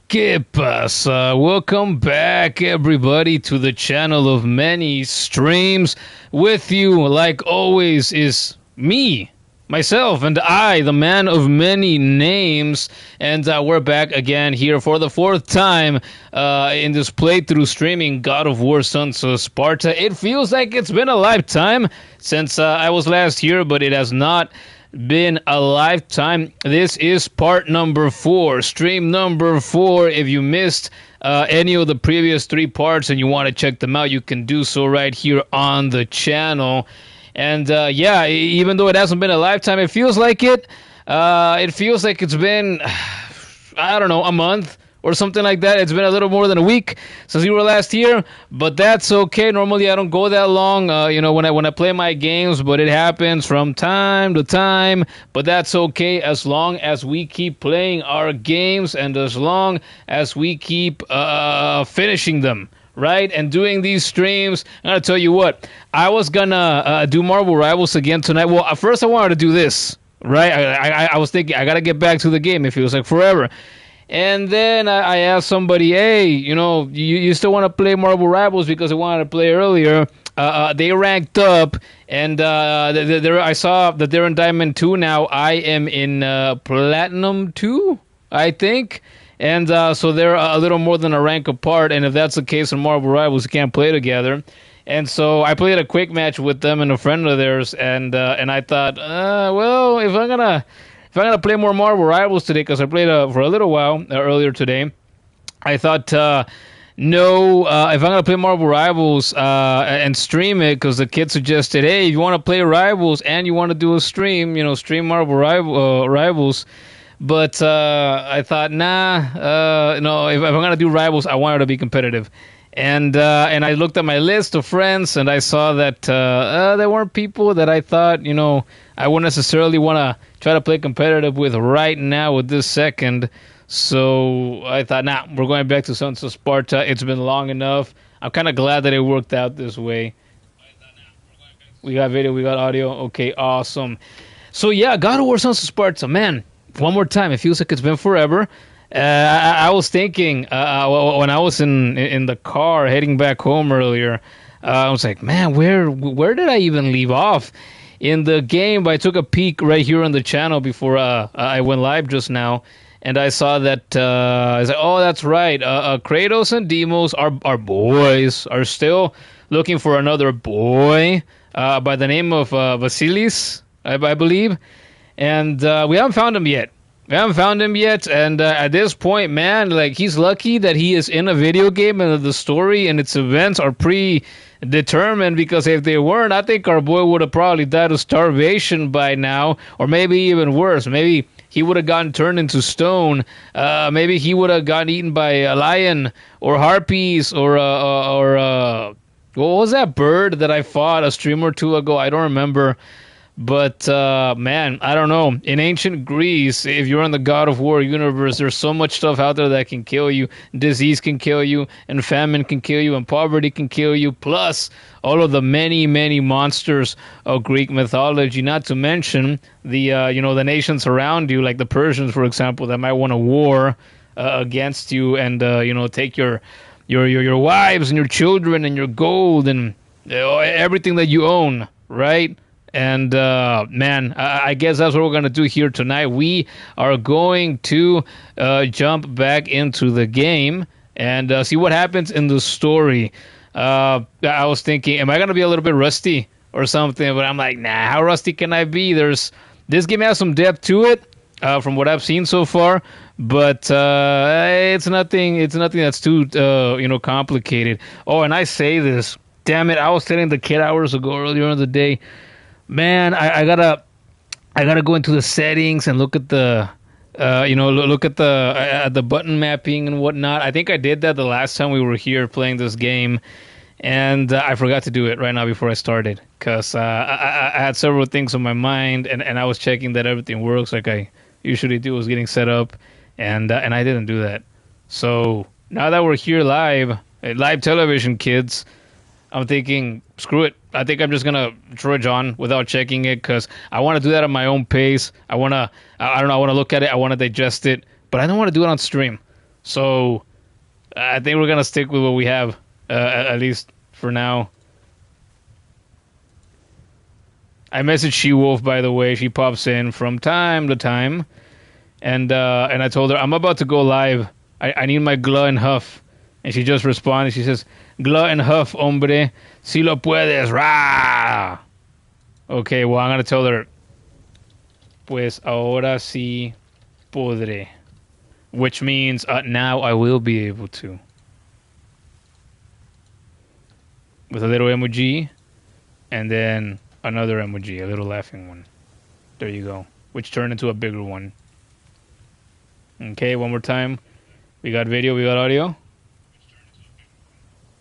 ¿Qué pasa? Welcome back, everybody, to the channel of many streams. With you, like always, is me, myself, and I, the man of many names. And we're back again here for the fourth time in this playthrough streaming God of War Sons of Sparta. It feels like it's been a lifetime since I was last here, but it has not been a lifetime. This is part number 4, stream number 4. If you missed any of the previous 3 parts and you want to check them out, you can do so right here on the channel. And yeah, even though it hasn't been a lifetime, it feels like it. It feels like it's been, I don't know, a month or something like that. It's been a little more than a week since we were last here, but that's okay. Normally I don't go that long, when I play my games, but it happens from time to time. But that's okay as long as we keep playing our games and as long as we keep finishing them, right? And doing these streams. I'm gonna tell you what, I was gonna do Marvel Rivals again tonight. Well, at first I wanted to do this, right? I was thinking I gotta get back to the game. It feels like forever. And then I asked somebody, hey, you still want to play Marvel Rivals because I wanted to play earlier. They ranked up, and I saw that they're in Diamond 2 now. I am in Platinum 2, I think. And so they're a little more than a rank apart. And if that's the case in Marvel Rivals, we can't play together. And so I played a quick match with them and a friend of theirs. And I thought, well, if I'm gonna play more Marvel Rivals today, because I played for a little while earlier today, I thought, no, if I'm gonna play Marvel Rivals and stream it, because the kid suggested, hey, if you want to play Rivals and you want to do a stream, stream Marvel Rivals. But I thought, no, if I'm gonna do Rivals, I want it to be competitive. And I looked at my list of friends, and I saw that there weren't people that I thought, I wouldn't necessarily want to try to play competitive with right now with this second. So I thought, we're going back to Sons of Sparta. It's been long enough. I'm kind of glad that it worked out this way. We got video, we got audio. Okay, awesome. So yeah, God of War Sons of Sparta, man. One more time, it feels like it's been forever. I was thinking when I was in the car heading back home earlier, I was like, man, where did I even leave off in the game? I took a peek right here on the channel before I went live just now, and I saw that I was like, oh, that's right. Kratos and Deimos, our boys, are still looking for another boy by the name of Vasilis, I believe, and we haven't found him yet. And at this point, man, like, he's lucky that he is in a video game and the story and its events are predetermined, because if they weren't, I think our boy would have probably died of starvation by now, or maybe even worse. Maybe he would have gotten turned into stone. Maybe he would have gotten eaten by a lion or harpies or what was that bird that I fought a stream or two ago? I don't remember. But, man, I don't know. In ancient Greece, if you're in the God of War universe, there's so much stuff out there that can kill you. Disease can kill you, and famine can kill you, and poverty can kill you, plus all of the many, many monsters of Greek mythology, not to mention the, the nations around you, like the Persians, for example, that might want a war against you and, take your wives and your children and your gold and everything that you own, right? And, man, I guess that's what we're going to do here tonight. We are going to jump back into the game and see what happens in the story. I was thinking, am I going to be a little bit rusty or something? But I'm like, how rusty can I be? This game has some depth to it from what I've seen so far. But it's nothing that's too, complicated. Oh, and I say this. Damn it, I was telling the kid hours ago earlier in the day, man, I gotta go into the settings and look at the, look at the button mapping and whatnot. I think I did that the last time we were here playing this game, and I forgot to do it right now before I started, because I had several things on my mind, and I was checking that everything works like I usually do. Was getting set up, and I didn't do that. So now that we're here live television, kids, I'm thinking, screw it. I think I'm just going to trudge on without checking it, because I want to do that at my own pace. I want to look at it. I want to digest it, but I don't want to do it on stream. So I think we're gonna stick with what we have, at least for now. I messaged She Wolf, by the way. She pops in from time to time, and I told her I'm about to go live. I need my glut and huff, and she just responded. She says, "Glut and huff, hombre, si lo puedes, rah." Okay, well I'm gonna tell her, pues ahora sí podré, which means now I will be able to. With a little emoji, and then another emoji, a little laughing one. There you go. Which turned into a bigger one. Okay, one more time. We got video, we got audio.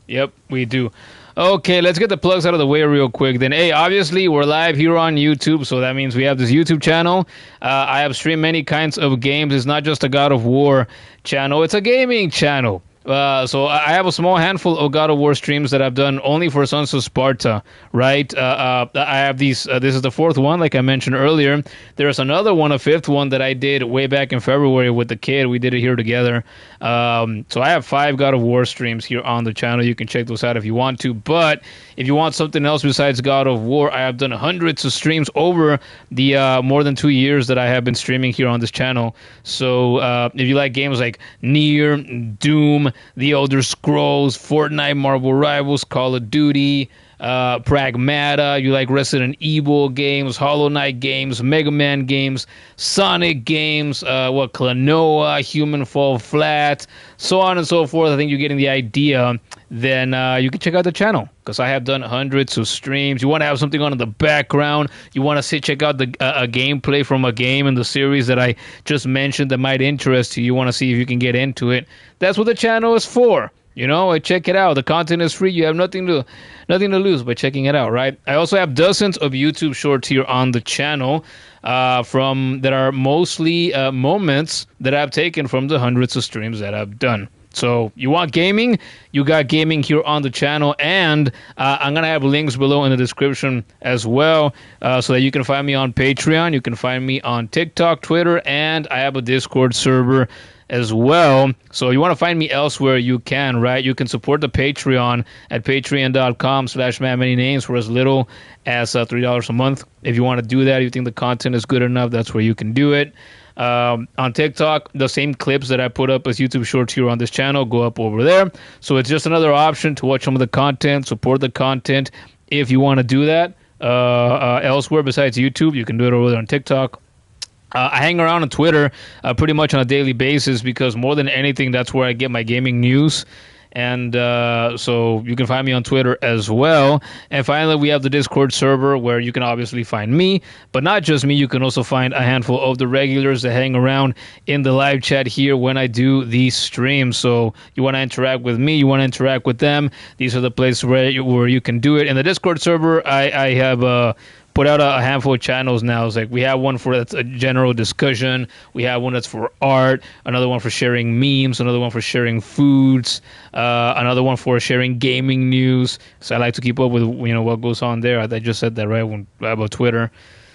Yep, we do. Okay, let's get the plugs out of the way real quick. Then, hey, obviously, we're live here on YouTube, so that means we have this YouTube channel. I have streamed many kinds of games. It's not just a God of War channel. It's a gaming channel. So I have a small handful of God of War streams that I've done only for Sons of Sparta, right? I have these. This is the fourth one, like I mentioned earlier. There's another one, a fifth one that I did way back in February with the kid. We did it here together. So I have 5 God of War streams here on the channel. You can check those out if you want to. But if you want something else besides God of War, I have done hundreds of streams over the more than 2 years that I have been streaming here on this channel. So if you like games like Nier, Doom, The Elder Scrolls, Fortnite, Marvel Rivals, Call of Duty, Pragmata, you like Resident Evil games, Hollow Knight games, Mega Man games, Sonic games, Klonoa, Human Fall Flat, so on and so forth. I think you're getting the idea. Then you can check out the channel, because I have done hundreds of streams. You want to have something on in the background, you want to check out the a gameplay from a game in the series that I just mentioned that might interest you. You want to see if you can get into it. That's what the channel is for. You know, check it out. The content is free. You have nothing to lose by checking it out, right? I also have dozens of YouTube shorts here on the channel that are mostly moments that I've taken from the hundreds of streams that I've done. So you want gaming? You got gaming here on the channel, and I'm going to have links below in the description as well, so that you can find me on Patreon, you can find me on TikTok, Twitter, and I have a Discord server as well. So you want to find me elsewhere, you can, right? You can support the Patreon at patreon.com/manmanynames for as little as $3 a month. If you want to do that, you think the content is good enough, that's where you can do it. On TikTok, the same clips that I put up as YouTube shorts here on this channel go up over there. So it's just another option to watch some of the content, support the content. If you want to do that elsewhere besides YouTube, you can do it over there on TikTok. I hang around on Twitter pretty much on a daily basis, because more than anything, that's where I get my gaming news. And so you can find me on Twitter as well. And finally, we have the Discord server, where you can obviously find me, but not just me. You can also find a handful of the regulars that hang around in the live chat here when I do these streams. So you want to interact with me, you want to interact with them, these are the places where you can do it. In the Discord server, I have put out a handful of channels now. It's like we have one for that's a general discussion, we have one that's for art, another one for sharing memes, another one for sharing foods, another one for sharing gaming news. So I like to keep up with what goes on there. I just said that right about Twitter.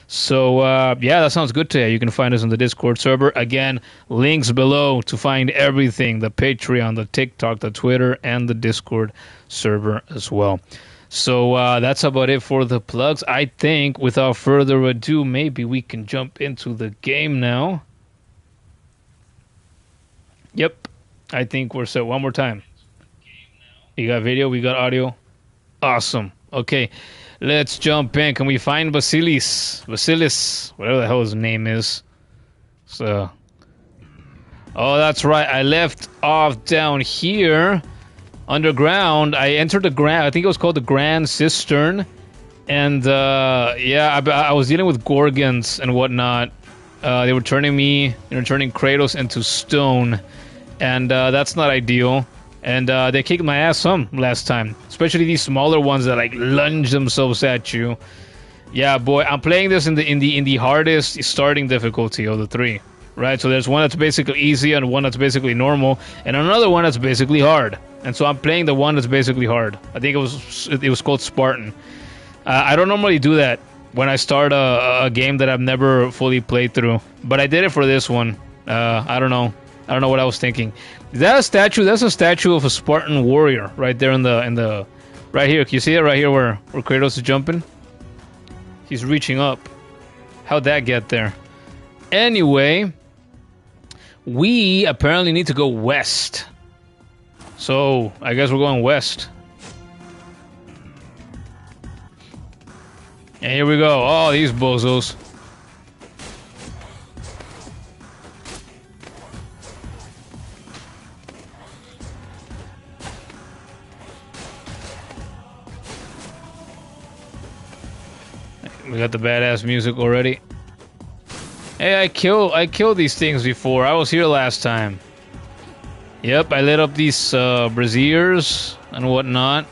So yeah, that sounds good to you. You can find us on the Discord server. Again, links below to find everything: the Patreon, the TikTok, the Twitter, and the Discord server as well. So that's about it for the plugs. I think, without further ado, maybe we can jump into the game now. Yep, I think we're set. One more time. You got video, we got audio. Awesome. Okay, let's jump in. Can we find Basilis, whatever the hell his name is? So, oh, that's right. I left off down here. Underground, I entered the Grand, I think it was called the Grand Cistern, and yeah, I was dealing with Gorgons and whatnot. They were turning Kratos into stone, and that's not ideal. And they kicked my ass some last time, especially these smaller ones that like lunge themselves at you. Yeah, boy, I'm playing this in the hardest starting difficulty of the 3. Right, so there's one that's basically easy and one that's basically normal, and another one that's basically hard. And so I'm playing the one that's basically hard. I think it was called Spartan. I don't normally do that when I start a game that I've never fully played through, but I did it for this one. I don't know. I don't know what I was thinking. Is that a statue? That's a statue of a Spartan warrior right there in the right here. Can you see it right here where Kratos is jumping? He's reaching up. How'd that get there? Anyway, we apparently need to go west. So, I guess we're going west. And here we go. Oh, these bozos. We got the badass music already. Hey, I killed these things before. I was here last time. Yep, I lit up these braziers and whatnot.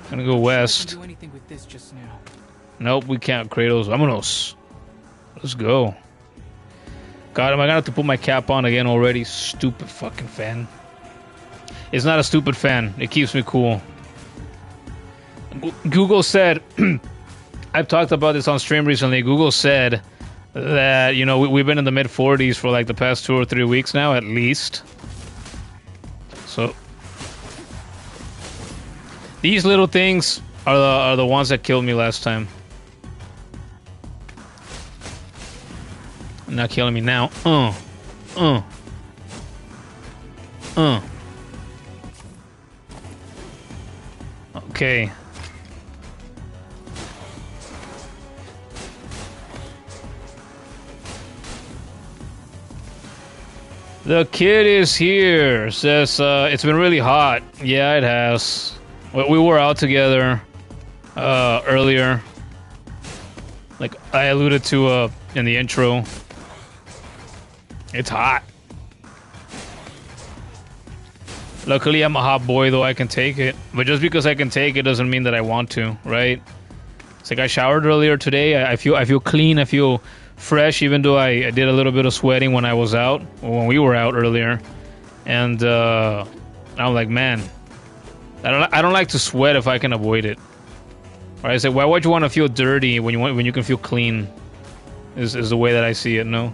Gonna go west. Do anything with this just now. Nope, we can't. Kratos, vámonos. Let's go. God, am I gonna have to put my cap on again already? Stupid fucking fan. It's not a stupid fan. It keeps me cool. Google said, I've talked about this on stream recently. Google said that, you know, we've been in the mid 40s for like the past 2 or 3 weeks now, at least. So these little things are the ones that killed me last time. Not killing me now. Okay. The kid is here. Says it's been really hot. Yeah, it has. We were out together earlier. Like I alluded to in the intro. It's hot. Luckily, I'm a hot boy, though I can take it. But just because I can take it doesn't mean that I want to, right? It's like I showered earlier today. I feel clean. I feel fresh, even though I did a little bit of sweating when I was out, or when we were out earlier. And I'm like, man, I don't like to sweat if I can avoid it. Right? I say, why would you want to feel dirty when you can feel clean? Is the way that I see it. No,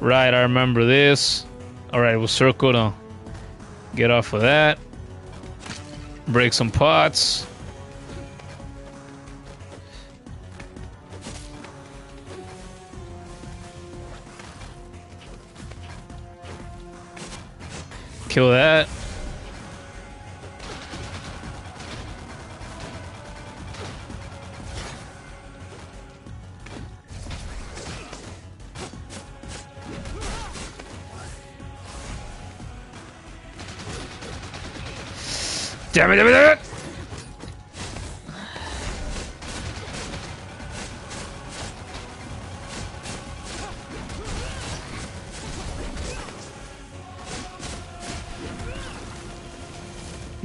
right? I remember this. All right, we'll circle to get off of that. Break some pots. Kill that. Damn it, damn it, damn it!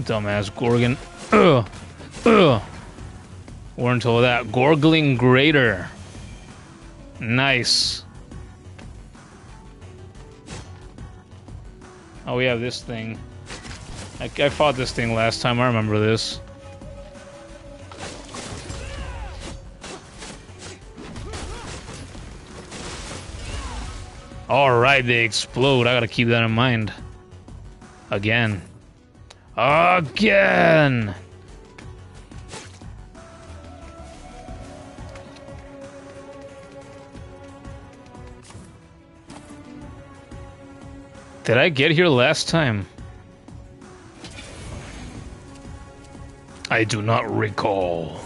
Dumbass Gorgon. Weren't told that. Gorgling Grater. Nice. Oh, we have this thing. I fought this thing last time. I remember this. Alright, they explode. I gotta keep that in mind. Again. Again! Did I get here last time? I do not recall.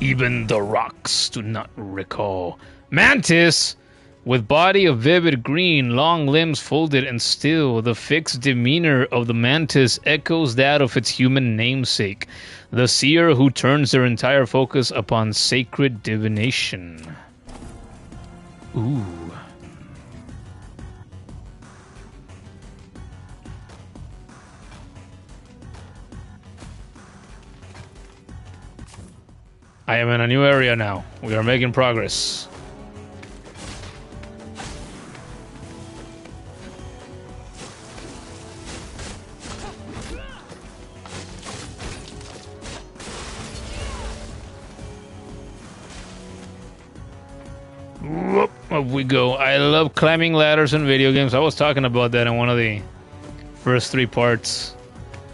Even the rocks do not recall. Mantis! With body of vivid green, long limbs folded and still, the fixed demeanor of the mantis echoes that of its human namesake, the seer who turns their entire focus upon sacred divination. Ooh. I am in a new area now. We are making progress. Up we go. I love climbing ladders in video games. I was talking about that in one of the first 3 parts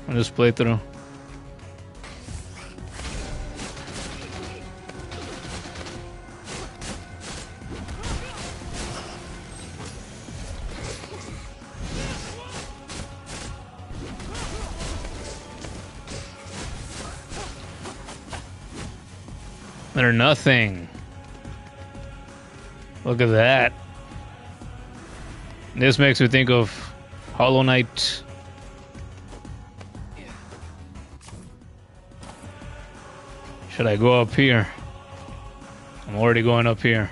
on this playthrough. They're nothing. Look at that. This makes me think of Hollow Knight. Should I go up here? I'm already going up here.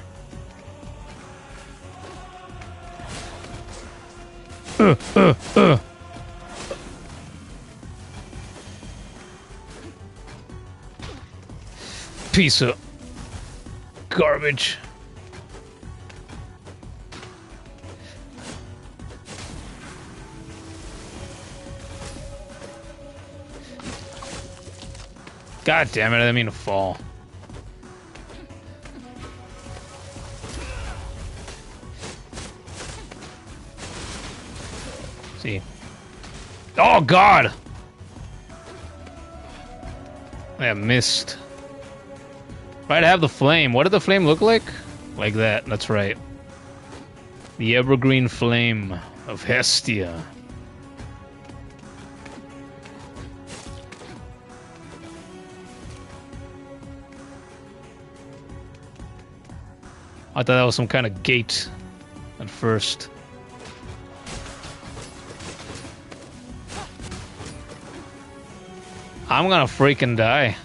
Piece of garbage. God damn it, I didn't mean to fall. See. Oh God! I missed. Right, I have the flame. What did the flame look like? Like that, that's right. The evergreen flame of Hestia. I thought that was some kind of gate at first. I'm gonna freaking die.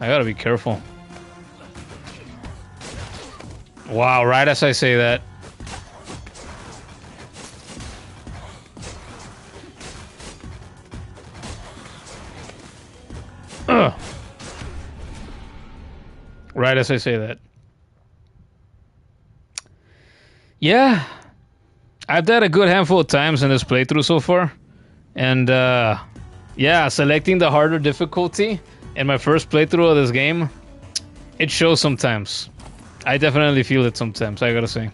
I gotta be careful. Wow, right as I say that. Ugh. Right as I say that. Yeah. I've died a good handful of times in this playthrough so far. And, yeah, selecting the harder difficulty in my first playthrough of this game, it shows sometimes. I definitely feel it sometimes, I gotta say.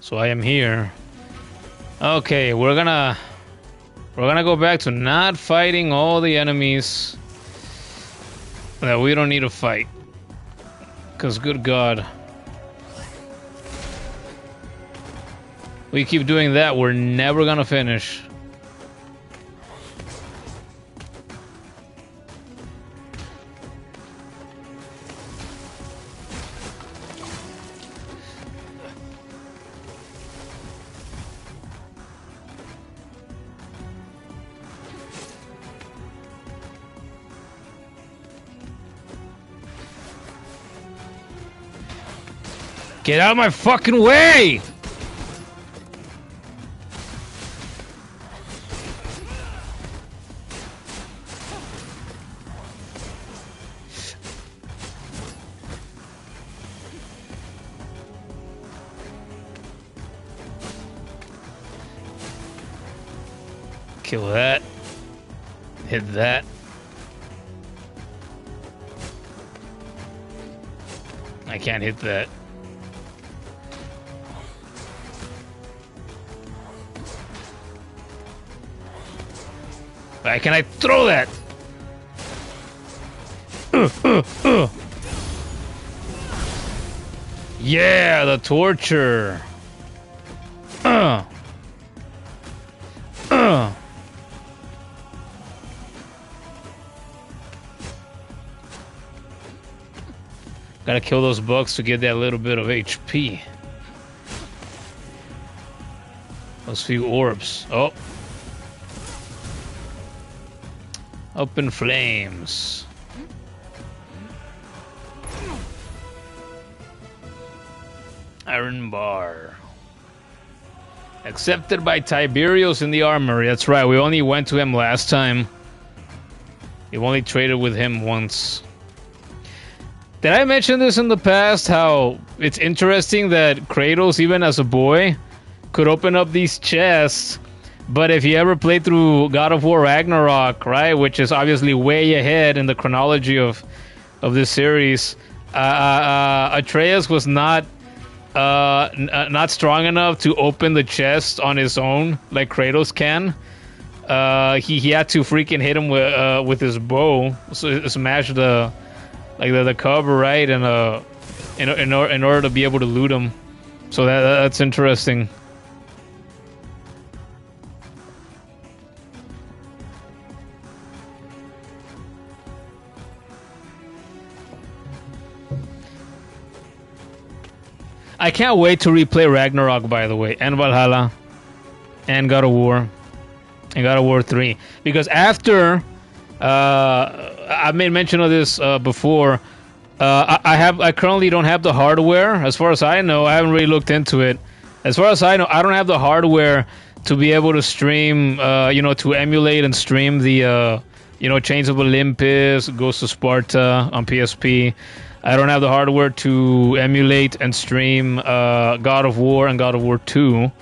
So I am here. Okay, we're gonna go back to not fighting all the enemies that we don't need to fight. 'Cause good God. We keep doing that, we're never gonna finish. Get out of my fucking way! Kill that. Hit that. I can't hit that. Why can I throw that? Yeah, the torture. Gotta kill those bugs to get that little bit of HP. Those few orbs. Oh. Up in flames. Iron bar. Accepted by Tiberius in the armory. That's right, we only went to him last time. We've only traded with him once. Did I mention this in the past? How it's interesting that Kratos, even as a boy, could open up these chests But if you ever play through God of War Ragnarok, right, which is obviously way ahead in the chronology of this series, Atreus was not strong enough to open the chest on his own like Kratos can. He had to freaking hit him with his bow, so smash the cover, right, and in order to be able to loot him. So that's interesting. I can't wait to replay Ragnarok, by the way, and Valhalla, and God of War, and God of War 3. Because after, I made mention of this before, I currently don't have the hardware. As far as I know, I haven't really looked into it. As far as I know, I don't have the hardware to be able to stream, to emulate and stream the, Chains of Olympus, Ghost of Sparta on PSP. I don't have the hardware to emulate and stream God of War and God of War 2. And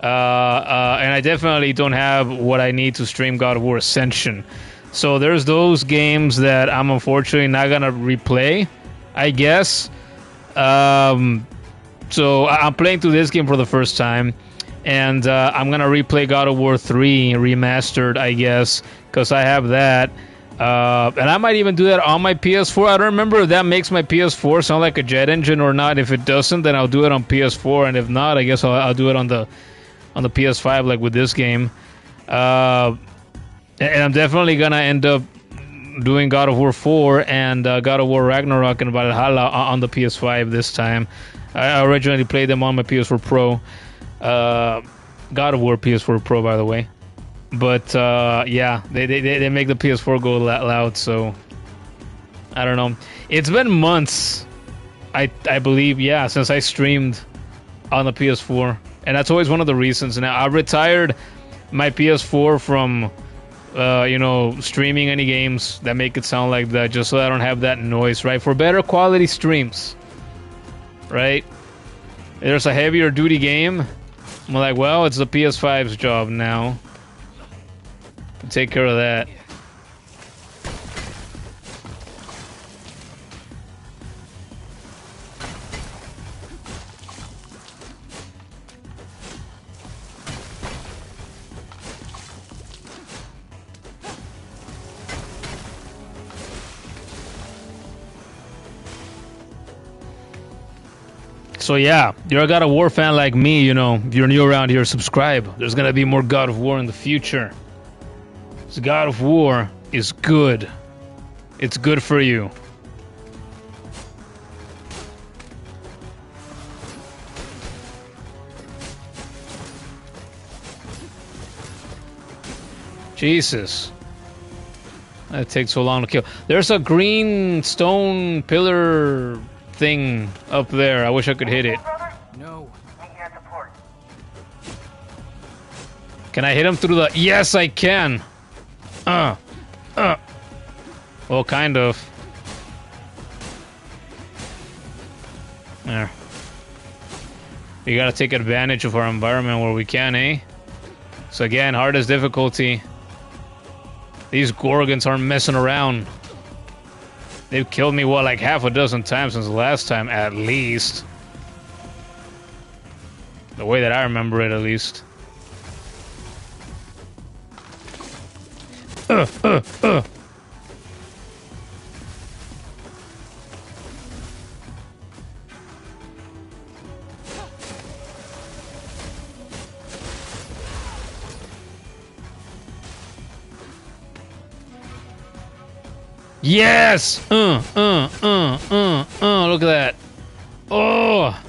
I definitely don't have what I need to stream God of War Ascension. So there's those games that I'm unfortunately not going to replay, I guess. So I'm playing through this game for the first time. And I'm going to replay God of War 3 remastered, I guess, because I have that. And I might even do that on my PS4. I don't remember if that makes my PS4 sound like a jet engine or not. If it doesn't, then I'll do it on PS4, and if not, I guess I'll do it on the PS5, like with this game. And I'm definitely gonna end up doing God of War 4 and God of War Ragnarok and Valhalla on the PS5 this time. I originally played them on my PS4 Pro. God of War PS4 Pro, by the way. But yeah, they make the PS4 go loud, so I don't know. It's been months, I believe, yeah, since I streamed on the PS4, and that's always one of the reasons. Now I retired my PS4 from streaming any games that make it sound like that, just so I don't have that noise, right? For better quality streams, right? There's a heavier duty game. I'm like, well, it's the PS5's job now. Take care of that. So yeah, you're a God of War fan like me, if you're new around here, subscribe. There's gonna be more God of War in the future. God of War is good. It's good for you. Jesus. That takes so long to kill. There's a green stone pillar thing up there. I wish I could hit it. No. Can I hit him through the... Yes, I can. Well, kind of. There. We gotta take advantage of our environment where we can, eh? So again, hardest difficulty. These Gorgons aren't messing around. They've killed me, what, like half a dozen times since the last time, at least. The way that I remember it, at least. Yes! Look at that. Oh!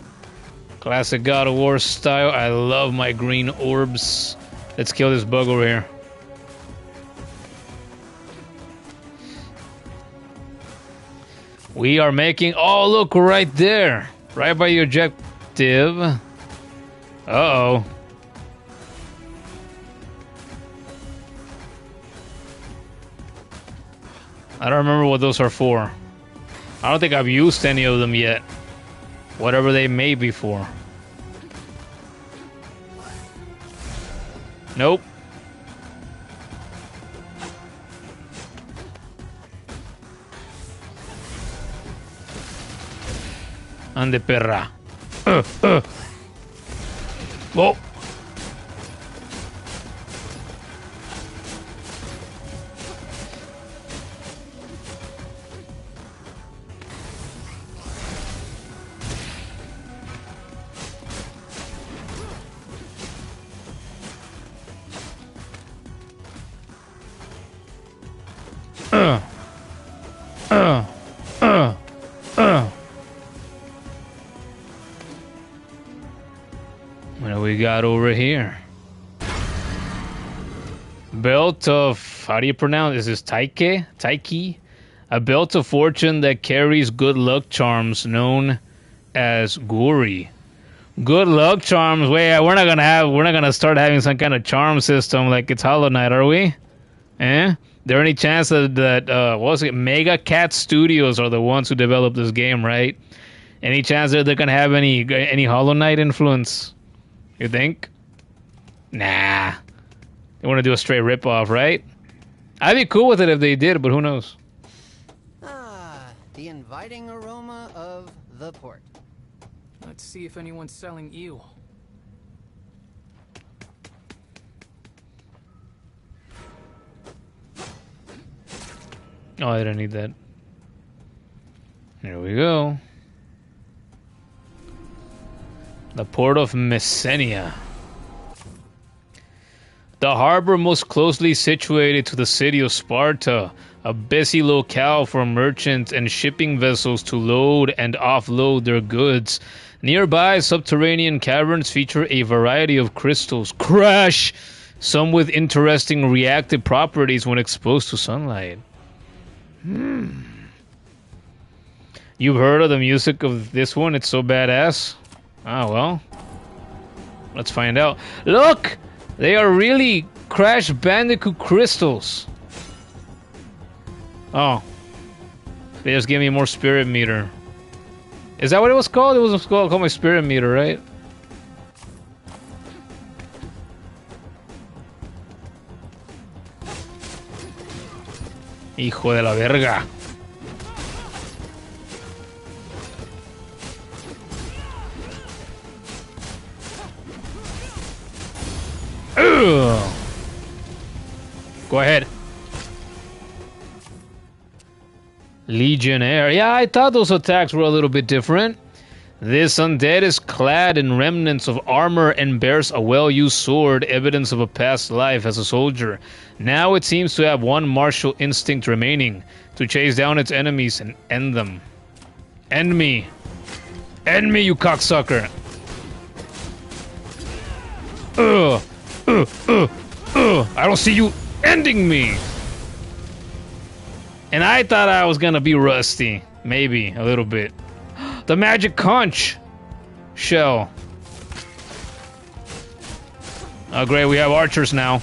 Classic God of War style. I love my green orbs. Let's kill this bug over here. We are making... Oh, look, right there. Right by your objective. Uh-oh. I don't remember what those are for. I don't think I've used any of them yet. Whatever they may be for. Nope. Ande perra. Whoa. What do we got over here? Belt of... How do you pronounce? Is this Taike? Taiki? A belt of fortune that carries good luck charms known as Guri. Good luck charms? Wait, we're not gonna start having some kind of charm system like it's Hollow Knight, are we? Eh? There any chance that what was it? Mega Cat Studios are the ones who developed this game, right? Any chance that they're gonna have any Hollow Knight influence? You think? Nah. They want to do a straight rip-off, right? I'd be cool with it if they did, but who knows? Ah, the inviting aroma of the port. Let's see if anyone's selling eel. Oh, I didn't need that. Here we go. The port of Messenia. The harbor most closely situated to the city of Sparta, a busy locale for merchants and shipping vessels to load and offload their goods. Nearby subterranean caverns feature a variety of crystals. Crash! Some with interesting reactive properties when exposed to sunlight. You've heard of the music of this one? It's so badass. Ah, well. Let's find out. Look! They are really Crash Bandicoot crystals. Oh. They just gave me more spirit meter. Is that what it was called? It was called my spirit meter, right? Hijo de la verga. Ugh. Go ahead. Legionnaire. Yeah, I thought those attacks were a little bit different. This undead is clad in remnants of armor and bears a well-used sword, evidence of a past life as a soldier. Now it seems to have one martial instinct remaining, to chase down its enemies and end them. End me. End me, you cocksucker. I don't see you ending me. And I thought I was gonna be rusty. Maybe, a little bit. The magic conch shell. Oh great, we have archers now.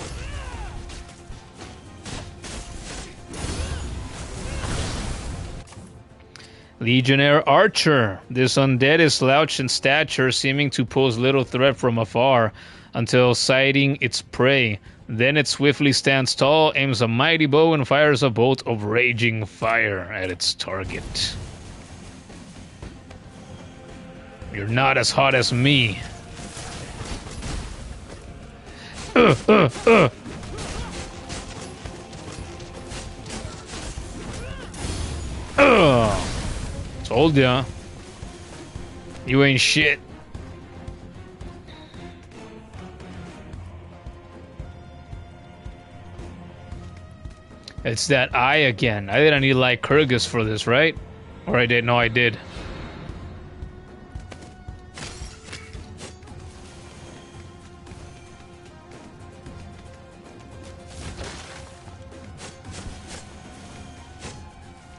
Legionnaire Archer. This undead is slouched in stature, seeming to pose little threat from afar, until sighting its prey. Then it swiftly stands tall, aims a mighty bow, and fires a bolt of raging fire at its target. You're not as hot as me. Told ya. You ain't shit. It's that eye again. I didn't need Lycurgus for this, right? Or I did? No, I did.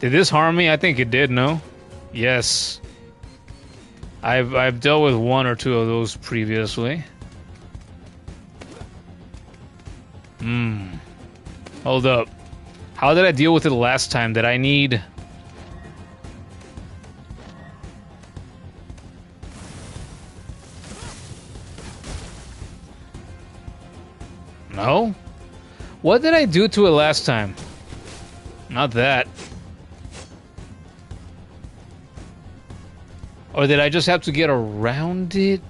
Did this harm me? I think it did, no? Yes. I've dealt with one or two of those previously. Hold up. How did I deal with it last time? Did I need... No? What did I do to it last time? Not that. Or did I just have to get around it?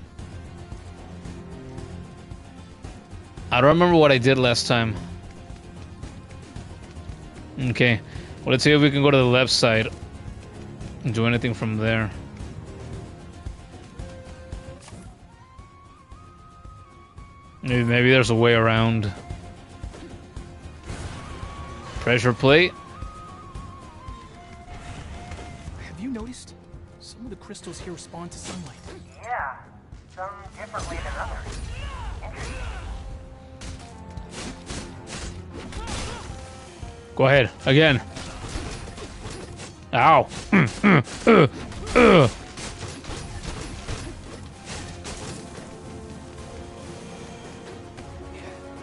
I don't remember what I did last time. Okay. Well, let's see if we can go to the left side and do anything from there. Maybe there's a way around. Pressure plate. Have you noticed? Some of the crystals here respond to sunlight. Yeah, some differently than others. Interesting. Go ahead, again. Ow.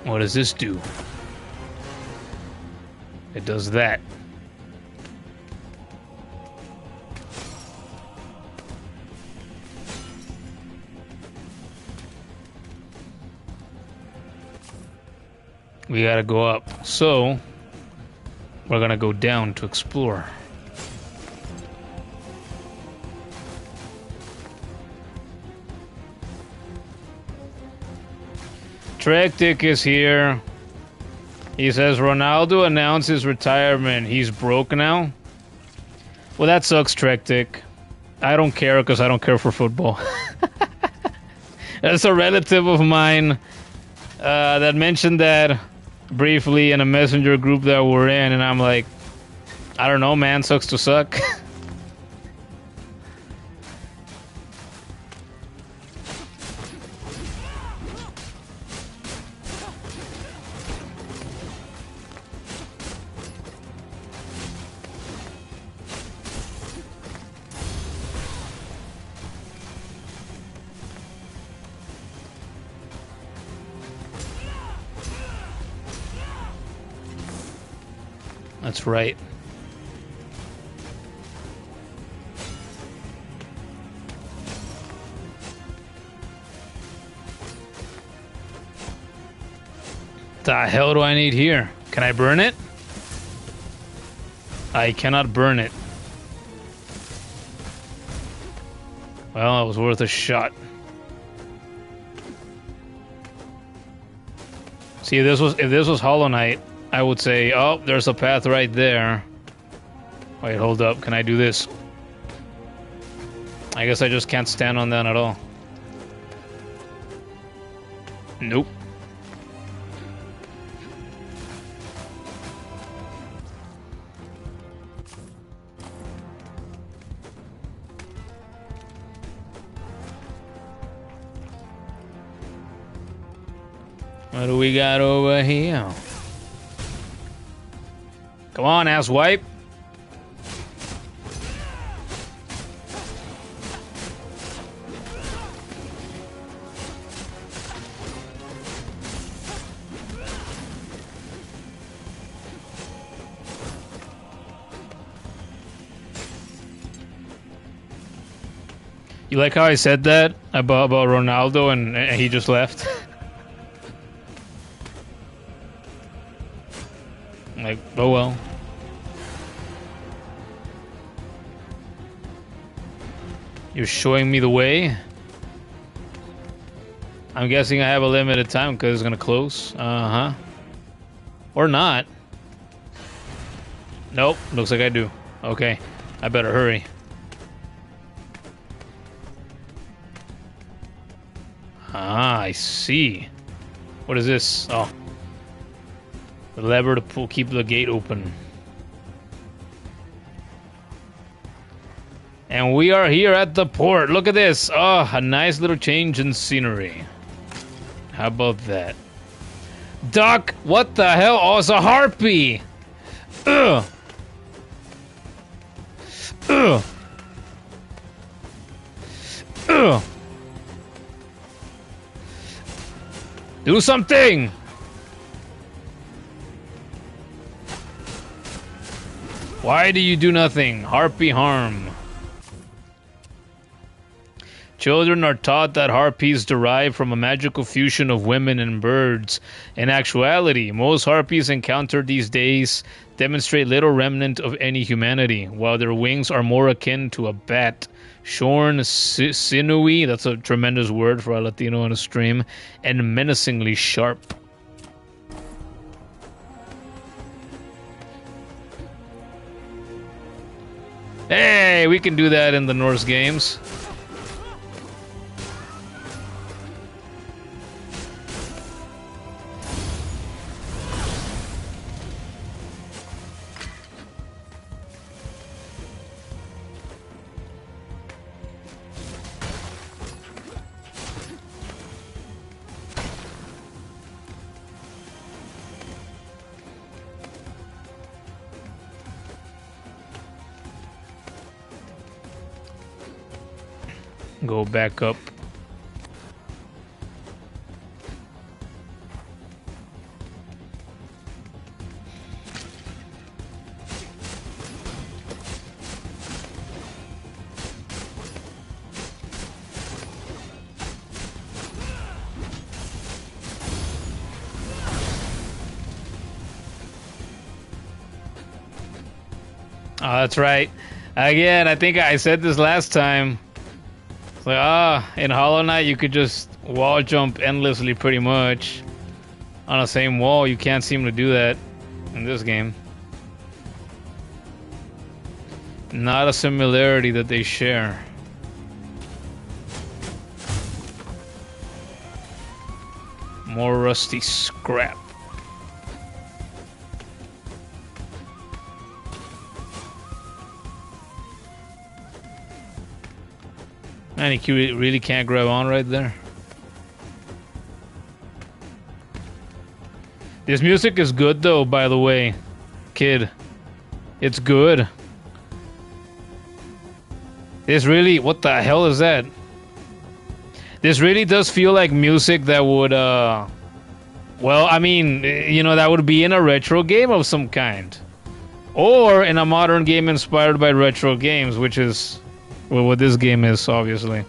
What does this do? It does that. We gotta go up. So, we're gonna go down to explore. Trektik is here. He says Ronaldo announced his retirement. He's broke now. Well, that sucks, Trektik. I don't care because I don't care for football. There's a relative of mine that mentioned that briefly in a messenger group that we're in, and I'm like, I don't know, man. Sucks to suck. That's right. The hell do I need here? Can I burn it? I cannot burn it. Well, it was worth a shot. See, if this was Hollow Knight, I would say, oh, there's a path right there. Wait, hold up. Can I do this? I guess I just can't stand on that at all. Nope. What do we got over here? Come on, asswipe. You like how I said that about Ronaldo and he just left? Like, oh well. You're showing me the way? I'm guessing I have a limited time because it's gonna close. Uh-huh. Or not. Nope, looks like I do. Okay, I better hurry. Ah, I see. What is this? Oh. The lever to pull, keep the gate open. And we are here at the port. Look at this. Oh, a nice little change in scenery. How about that? Duck, what the hell? Oh, it's a harpy. Ugh. Ugh. Ugh. Do something. Why do you do nothing? Harpy harm. Children are taught that harpies derive from a magical fusion of women and birds. In actuality, most harpies encountered these days demonstrate little remnant of any humanity, while their wings are more akin to a bat. Shorn, sinewy, that's a tremendous word for a Latino on a stream, and menacingly sharp. Hey, we can do that in the Norse games. Go back up. Oh, that's right. Again, I think I said this last time. It's like, in Hollow Knight, you could just wall jump endlessly pretty much. On the same wall, you can't seem to do that in this game. Not a similarity that they share. More rusty scrap. Man, he really can't grab on right there. This music is good though, by the way, kid. It's good. This really, what the hell is that? This really does feel like music that would, well, I mean, you know, that would be in a retro game of some kind. Or in a modern game inspired by retro games, which is, well, what this game is, obviously.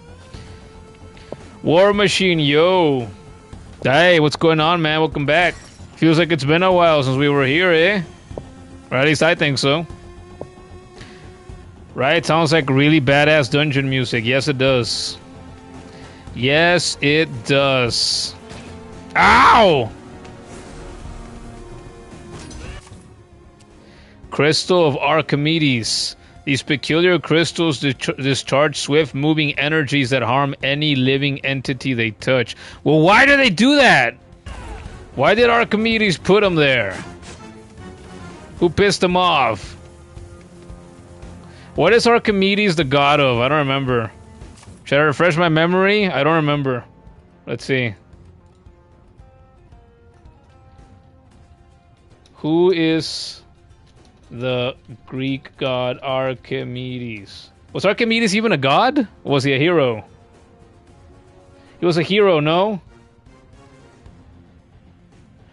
War Machine, yo. Hey, what's going on, man? Welcome back. Feels like it's been a while since we were here, eh? Or at least I think so. Right? Sounds like really badass dungeon music. Yes, it does. Yes, it does. Ow! Crystal of Archimedes. These peculiar crystals discharge swift-moving energies that harm any living entity they touch. Well, why do they do that? Why did Archimedes put them there? Who pissed him off? What is Archimedes the god of? I don't remember. Should I refresh my memory? I don't remember. Let's see. Who is the Greek god Archimedes? Was Archimedes even a god? Or was he a hero? He was a hero, no?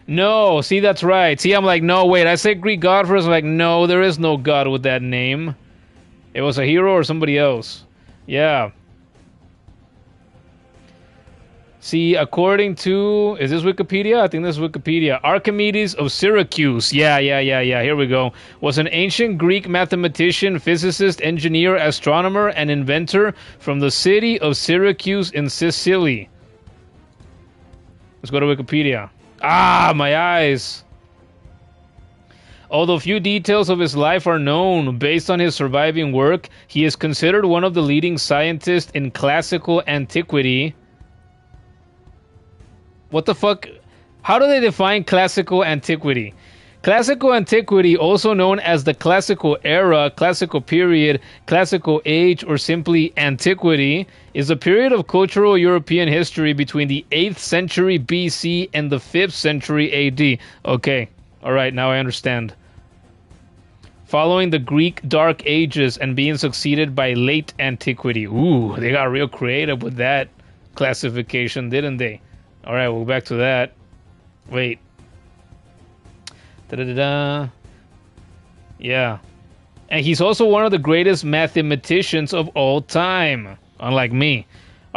No, see, that's right. See, I'm like, no, wait, I said Greek god first. I'm like, no, there is no god with that name. It was a hero or somebody else. Yeah. See, according to... Is this Wikipedia? I think this is Wikipedia. Archimedes of Syracuse. Yeah. Here we go. Was an ancient Greek mathematician, physicist, engineer, astronomer, and inventor from the city of Syracuse in Sicily. Let's go to Wikipedia. Ah, my eyes. Although few details of his life are known, based on his surviving work, he is considered one of the leading scientists in classical antiquity. What the fuck? How do they define classical antiquity? Classical antiquity, also known as the classical era, classical period, classical age, or simply antiquity, is a period of cultural European history between the 8th century BC and the 5th century AD. Okay, alright, now I understand. Following the Greek Dark Ages and being succeeded by late antiquity. Ooh, they got real creative with that classification, didn't they? Alright, we'll go back to that. Wait. Da-da-da-da. Yeah. And he's also one of the greatest mathematicians of all time. Unlike me.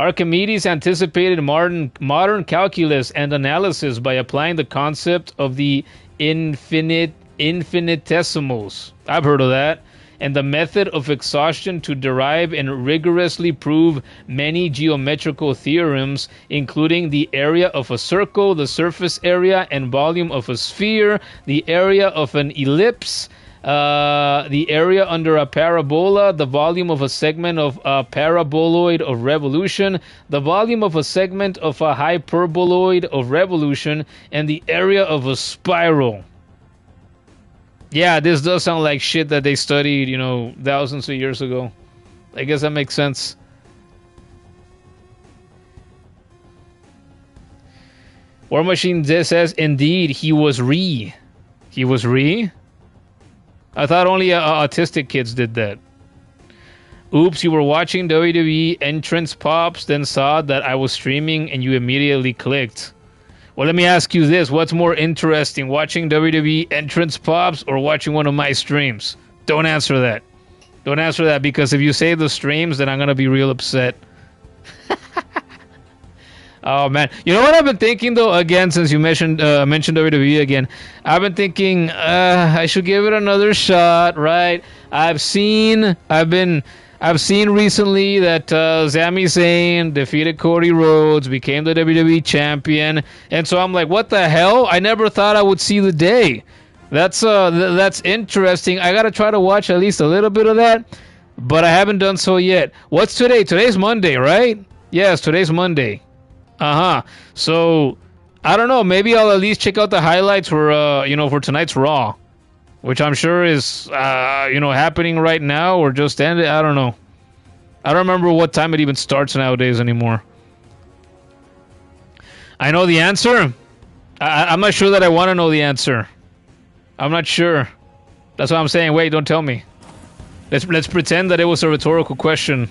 Archimedes anticipated modern calculus and analysis by applying the concept of the infinitesimals. I've heard of that. And the method of exhaustion to derive and rigorously prove many geometrical theorems, including the area of a circle, the surface area and volume of a sphere, the area of an ellipse, the area under a parabola, the volume of a segment of a paraboloid of revolution, the volume of a segment of a hyperboloid of revolution, and the area of a spiral. Yeah, this does sound like shit that they studied, you know, thousands of years ago. I guess that makes sense. War Machine says, indeed, he was Re. He was Re? I thought only autistic kids did that. Oops, you were watching WWE entrance pops, then saw that I was streaming and you immediately clicked. Well, let me ask you this. What's more interesting, watching WWE entrance pops or watching one of my streams? Don't answer that. Don't answer that, because if you say the streams, then I'm going to be real upset. Oh, man. You know what I've been thinking, though, again, since you mentioned WWE again? I've been thinking I should give it another shot, right? I've seen recently that Sami Zayn defeated Cody Rhodes, became the WWE champion, and so I'm like, what the hell? I never thought I would see the day. That's interesting. I gotta try to watch at least a little bit of that, but I haven't done so yet. What's today? Today's Monday, right? Yes, today's Monday. So I don't know. Maybe I'll at least check out the highlights for for tonight's Raw, which I'm sure is, happening right now or just ended. I don't know. I don't remember what time it even starts nowadays anymore. I know the answer. I'm not sure that I want to know the answer. I'm not sure. That's what I'm saying. Wait, don't tell me. Let's pretend that it was a rhetorical question.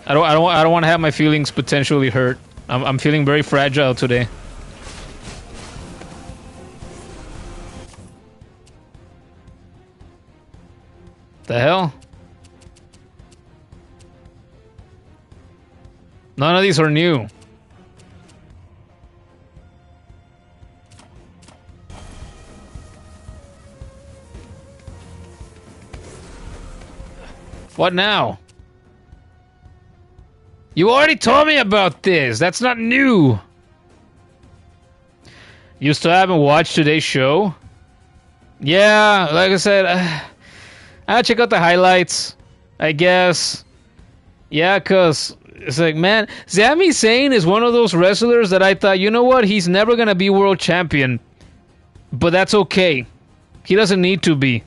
I don't want to have my feelings potentially hurt. I'm feeling very fragile today. The hell? None of these are new. What now? You already told me about this. That's not new. You still haven't watched today's show? Yeah, like I said, I'll check out the highlights, I guess. Yeah, because it's like, man, Sami Zayn is one of those wrestlers that I thought, you know what, he's never going to be world champion. But that's okay. He doesn't need to be.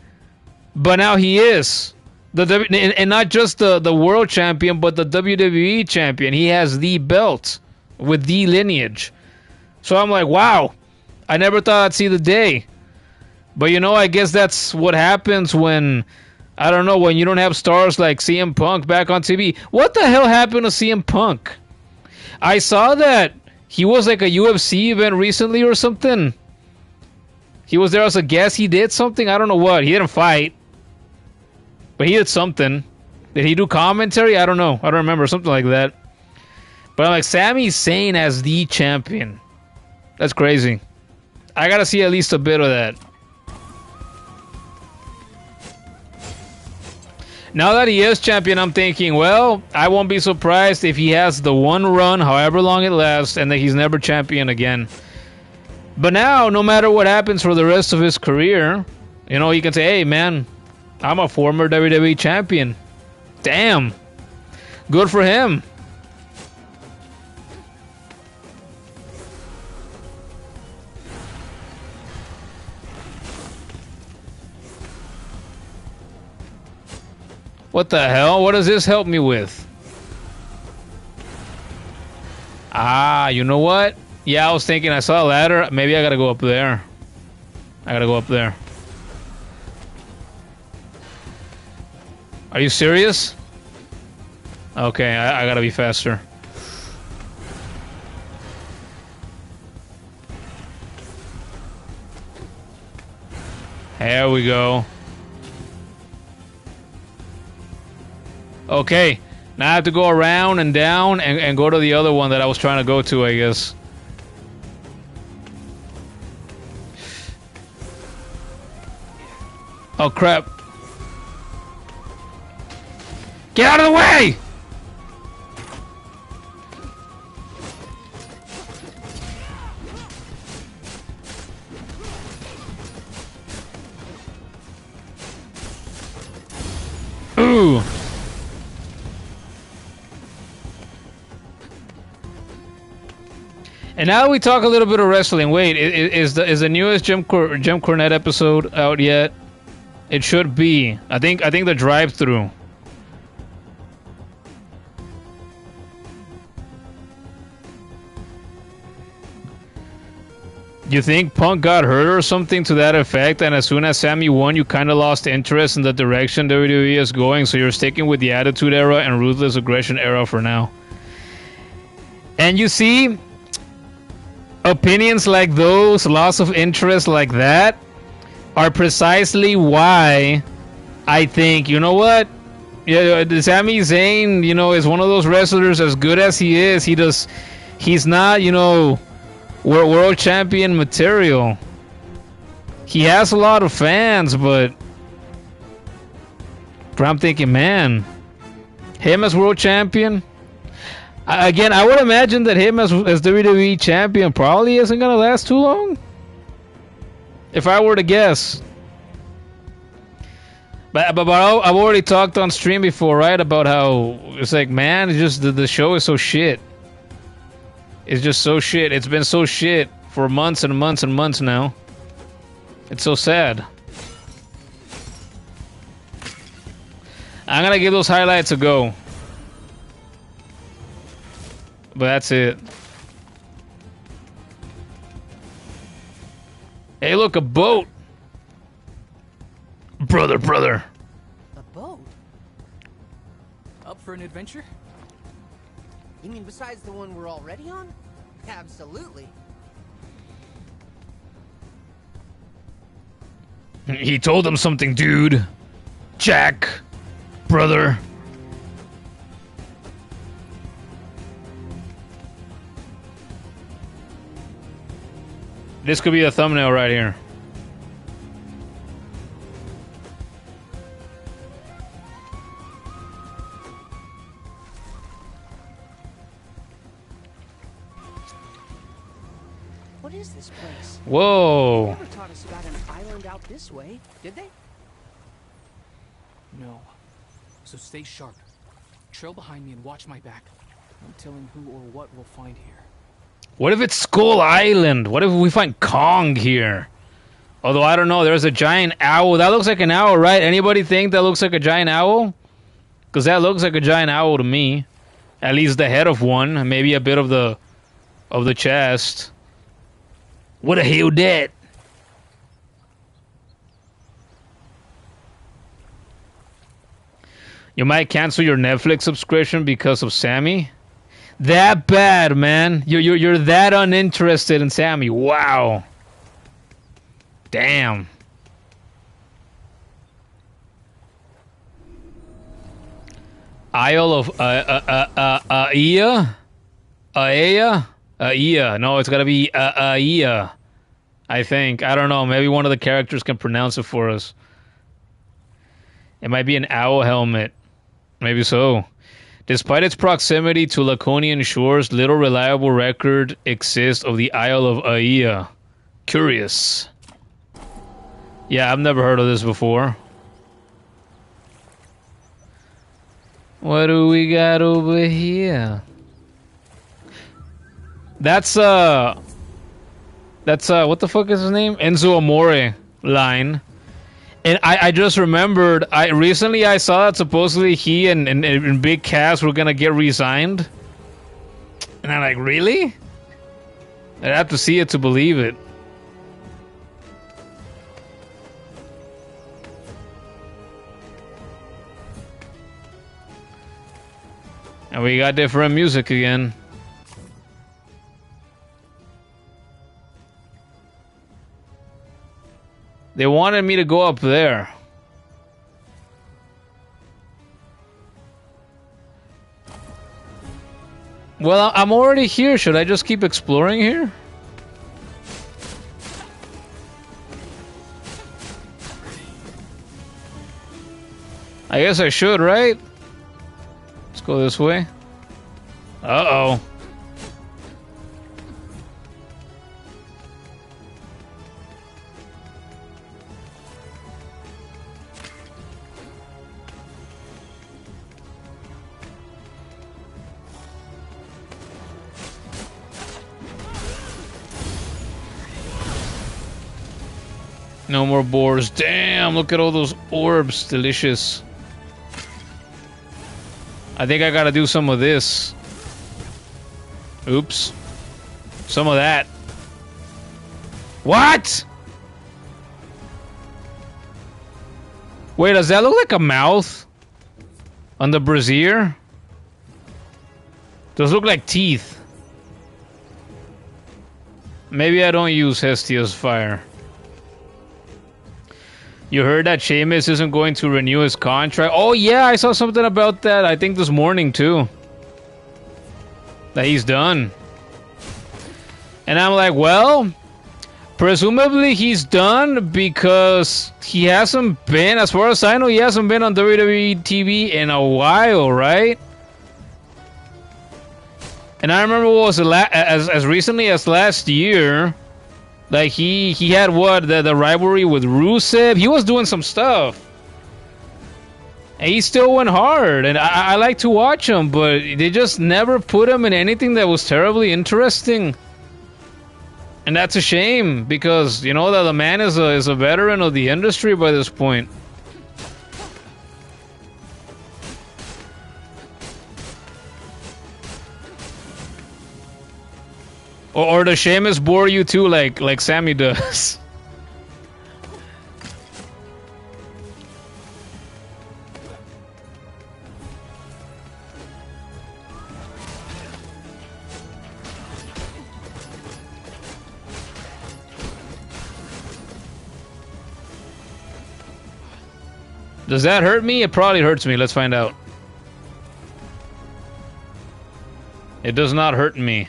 But now he is. And not just the world champion, but the WWE champion. He has the belt with the lineage. So I'm like, wow, I never thought I'd see the day. But I guess that's what happens when, I don't know, when you don't have stars like CM Punk back on TV. What the hell happened to CM Punk? I saw that he was like a UFC event recently or something. He was there as a guest. He did something. I don't know what. He didn't fight. But he did something. Did he do commentary? I don't know. I don't remember. Something like that. But I'm like, Sami Zayn as the champion. That's crazy. I gotta see at least a bit of that. Now that he is champion, I'm thinking, well, I won't be surprised if he has the one run, however long it lasts, and that he's never champion again. But now, no matter what happens for the rest of his career, he can say, hey, man, I'm a former WWE champion. Damn. Good for him. What the hell? What does this help me with? Ah, you know what? Yeah, I was thinking I saw a ladder. Maybe I gotta go up there. I gotta go up there. Are you serious? Okay, I gotta be faster. There we go. Okay, now I have to go around and down and go to the other one that I was trying to go to, I guess. Oh, crap. Get out of the way! Ooh. And now we talk a little bit of wrestling. Wait, is the newest Jim Cornette episode out yet? It should be. I think the drive-through. You think Punk got hurt or something to that effect, and as soon as Sammy won, you kind of lost interest in the direction WWE is going, so you're sticking with the Attitude Era and Ruthless Aggression Era for now. And you see, opinions like those, loss of interest like that, are precisely why I think, you know what? Yeah, Sami Zayn, you know, is one of those wrestlers. As good as he is, he's not, you know, world champion material. He has a lot of fans, but I'm thinking, man, him as world champion. Again, I would imagine that him as WWE champion probably isn't gonna last too long. If I were to guess. But I've already talked on stream before, right? About how it's like, man, it's just the show is so shit. It's just so shit. It's been so shit for months and months and months now. It's so sad. I'm gonna give those highlights a go. But that's it. Hey, look, a boat. Brother. A boat? Up for an adventure? You mean besides the one we're already on? Absolutely. He told him something, dude. Jack. Brother. This could be a thumbnail right here. What is this place? Whoa. They never taught us about an island out this way, did they? No. So stay sharp. Trail behind me and watch my back. No telling who or what we'll find here. What if it's Skull Island? What if we find Kong here? Although, I don't know. There's a giant owl. That looks like an owl, right? Anybody think that looks like a giant owl? Because that looks like a giant owl to me. At least the head of one. And maybe a bit of the chest. What the hell that? You might cancel your Netflix subscription because of Sammy? That bad, man. You're that uninterested in Sammy. Wow. Damn. Isle of Aia? Aia? No, it's gotta be Aia. I think. I don't know. Maybe one of the characters can pronounce it for us. It might be an owl helmet. Maybe so. Despite its proximity to Laconian shores, little reliable record exists of the Isle of Aia. Curious. Yeah, I've never heard of this before. What do we got over here? That's what the fuck is his name? Enzo Amore line. And I just remembered, recently I saw that supposedly he and Big Cass were gonna get resigned. And I'm like, really? I'd have to see it to believe it. And we got different music again. They wanted me to go up there. Well, I'm already here. Should I just keep exploring here? I guess I should, right? Let's go this way. Uh-oh. No more boars. Damn, look at all those orbs. Delicious. I think I gotta do some of this. Oops. Some of that. What? Wait, does that look like a mouth? On the brazier? Those look like teeth. Maybe I don't use Hestia's fire. You heard that Seamus isn't going to renew his contract? Oh yeah, I saw something about that, I think this morning too. That he's done. And I'm like, well, presumably he's done because he hasn't been, as far as I know, he hasn't been on WWE TV in a while, right? And I remember what was as recently as last year, like he had what, the rivalry with Rusev. He was doing some stuff. And he still went hard, and I like to watch him, but they just never put him in anything that was terribly interesting. And that's a shame, because, you know, that the man is a veteran of the industry by this point. Or does Sheamus bore you too, like Sammy does? Does that hurt me? It probably hurts me. Let's find out. It does not hurt me.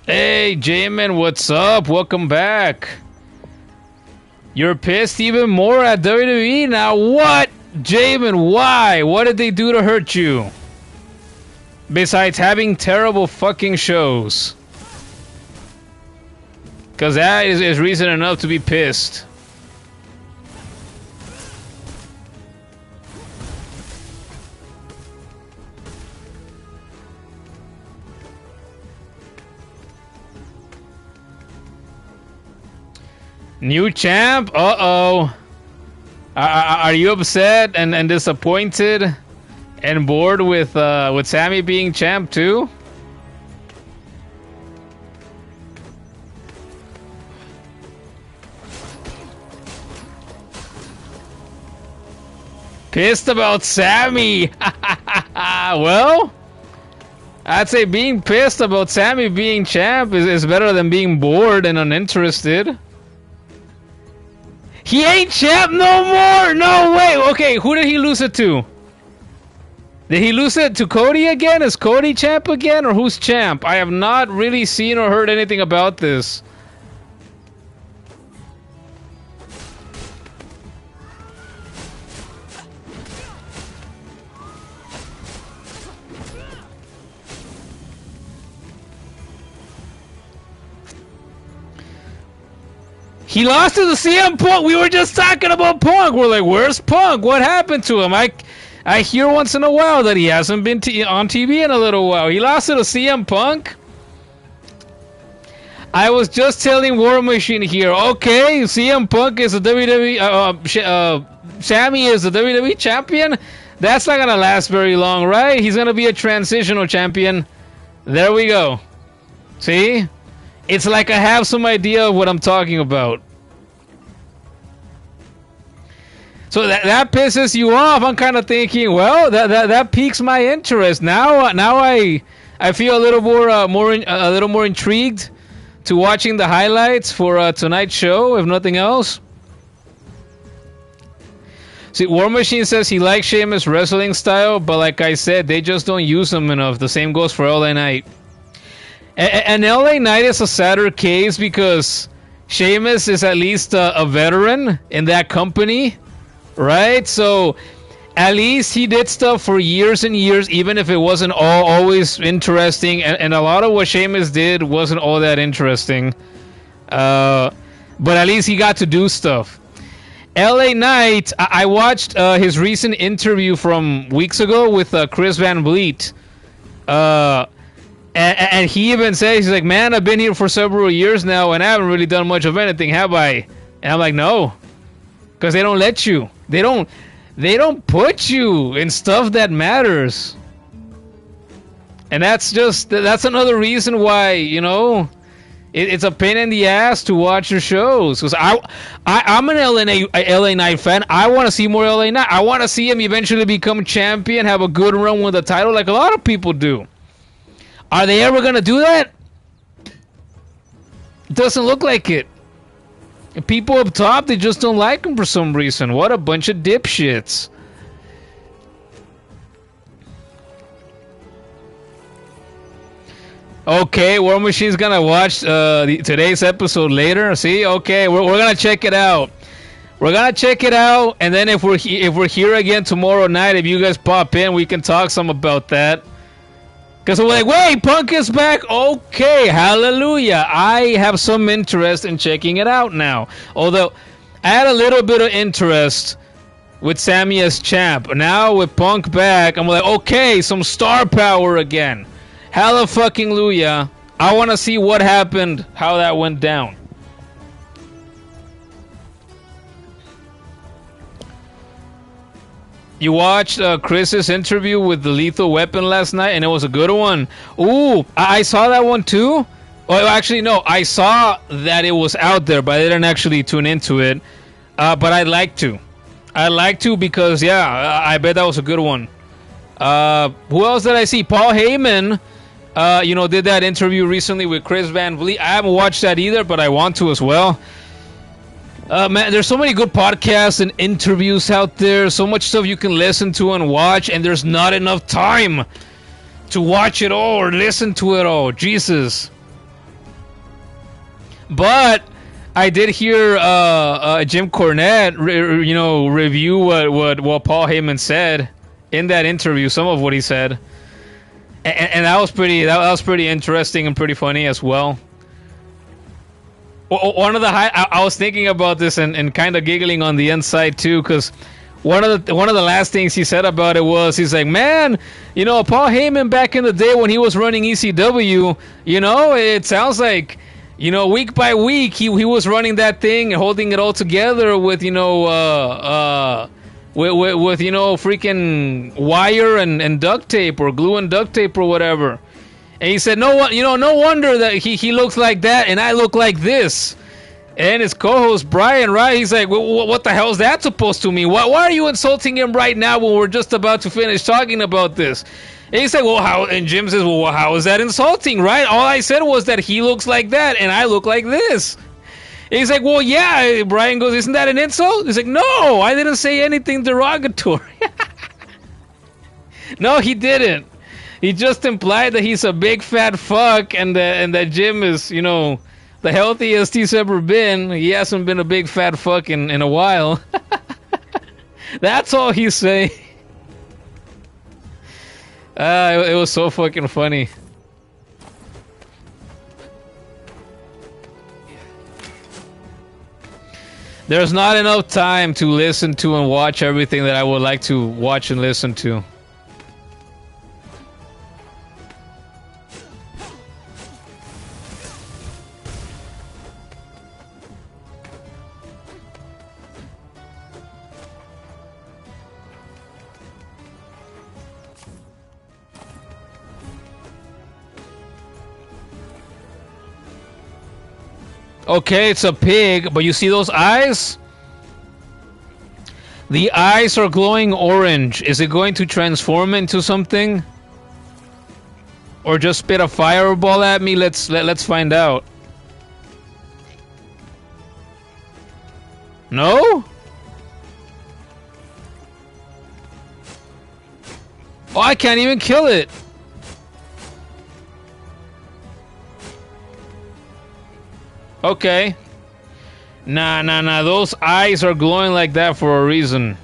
Hey, Jamin, what's up? Welcome back. You're pissed even more at WWE now? What? Jamin, why? What did they do to hurt you? Besides having terrible fucking shows. Because that is reason enough to be pissed. New champ? Uh-oh. Are you upset and disappointed and bored with Sammy being champ too? Pissed about Sammy? Well, I'd say being pissed about Sammy being champ is better than being bored and uninterested. He ain't champ no more! No way! Okay, who did he lose it to? Did he lose it to Cody again? Is Cody champ again? Or who's champ? I have not really seen or heard anything about this. He lost to the CM Punk. We were just talking about Punk. We're like, where's Punk? What happened to him? I hear once in a while that he hasn't been on TV in a little while. He lost to the CM Punk. I was just telling War Machine here. Okay, CM Punk is the WWE. Sammy is the WWE champion. That's not gonna last very long, right? He's gonna be a transitional champion. There we go. See? It's like I have some idea of what I'm talking about. So that pisses you off. I'm kind of thinking, well, that piques my interest. Now I I feel a little more, a little more intrigued to watching the highlights for tonight's show, if nothing else. See, War Machine says he likes Sheamus' wrestling style, but like I said, they just don't use him enough. The same goes for LA Knight. And LA Knight is a sadder case because Sheamus is at least a veteran in that company, right? So at least he did stuff for years and years, even if it wasn't always interesting. And a lot of what Sheamus did wasn't all that interesting. But at least he got to do stuff. LA Knight, I watched his recent interview from weeks ago with Chris Van Vliet. And he even says, he's like, man, I've been here for several years now and I haven't really done much of anything, have I? And I'm like, no. Because they don't let you. They don't put you in stuff that matters. And that's another reason why, you know, it's a pain in the ass to watch your shows. Because I'm an LA Knight fan. I want to see more LA Knight. I want to see him eventually become champion, have a good run with the title like a lot of people do. Are they ever going to do that? It doesn't look like it. And people up top, they just don't like him for some reason. What a bunch of dipshits. Okay, War Machine's gonna watch today's episode later. See, okay, we're gonna check it out. We're gonna check it out, and then if we're here again tomorrow night, if you guys pop in, we can talk some about that. Cause we're like, wait, Punk is back. Okay, hallelujah. I have some interest in checking it out now. Although I had a little bit of interest with Sammy as champ. Now with Punk back, I'm like, okay, some star power again. Hella fucking Luya. I want to see what happened, how that went down. You watched Chris's interview with the Lethal Weapon last night, and it was a good one. Ooh, I saw that one too. Well, actually, no, I saw that it was out there, but I didn't actually tune into it. But I'd like to. I'd like to because, yeah, I bet that was a good one. Who else did I see? Paul Heyman. You know, did that interview recently with Chris Van Vliet. I haven't watched that either, but I want to as well. Man, there's so many good podcasts and interviews out there. So much stuff you can listen to and watch, and there's not enough time to watch it all or listen to it all. Jesus. But I did hear Jim Cornette, review what Paul Heyman said in that interview. Some of what he said. And that was pretty interesting and pretty funny as well. One of the I was thinking about this and kind of giggling on the inside too, because one of the last things he said about it was, he's like, man, you know, Paul Heyman back in the day when he was running ECW, you know, it sounds like, you know, week by week he was running that thing and holding it all together with, you know, with you know, freaking wire and duct tape or glue and duct tape or whatever. And he said, no wonder that he looks like that and I look like this. And his co-host Brian, right? He's like, what the hell is that supposed to mean? Why are you insulting him right now when we're just about to finish talking about this? And he's like, well, how? And Jim says, well, how is that insulting, right? All I said was that he looks like that and I look like this. And he's like, well, yeah. Brian goes, isn't that an insult? He's like, no, I didn't say anything derogatory. No, he didn't. He just implied that he's a big fat fuck and that Jim is, you know, the healthiest he's ever been. He hasn't been a big fat fuck in a while. That's all he's saying. It was so fucking funny. There's not enough time to listen to and watch everything that I would like to watch and listen to. Okay, it's a pig, but you see those eyes? The eyes are glowing orange. Is it going to transform into something? Or just spit a fireball at me? Let's find out. No? Oh, I can't even kill it. Okay. Nah. Those eyes are glowing like that for a reason.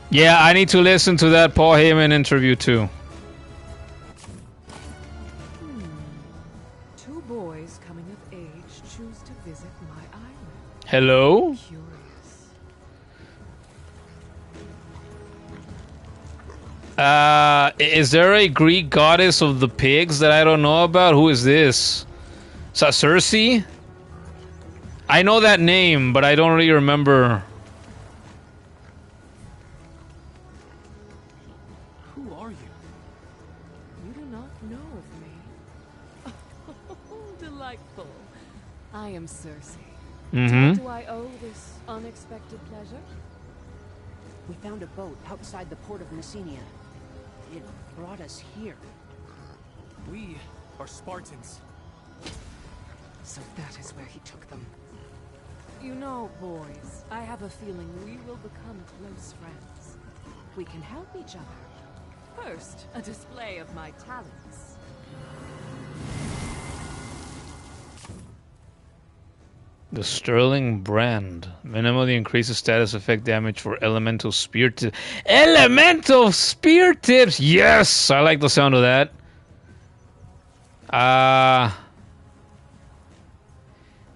Yeah, I need to listen to that Paul Heyman interview too. Two boys coming of age choose to visit my island. Hello? Curious. Is there a Greek goddess of the pigs that I don't know about? Who is this? Circe? I know that name, but I don't really remember. Who are you? You do not know of me. Delightful. I am Circe. Mm-hmm. Do I owe this unexpected pleasure? We found a boat outside the port of Messenia. It brought us here. We are Spartans. So that is where he took them. You know, boys, I have a feeling we will become close friends. We can help each other. First, a display of my talents. The Sterling Brand. Minimally increases status effect damage for elemental spear tips. Elemental spear tips! Yes! I like the sound of that.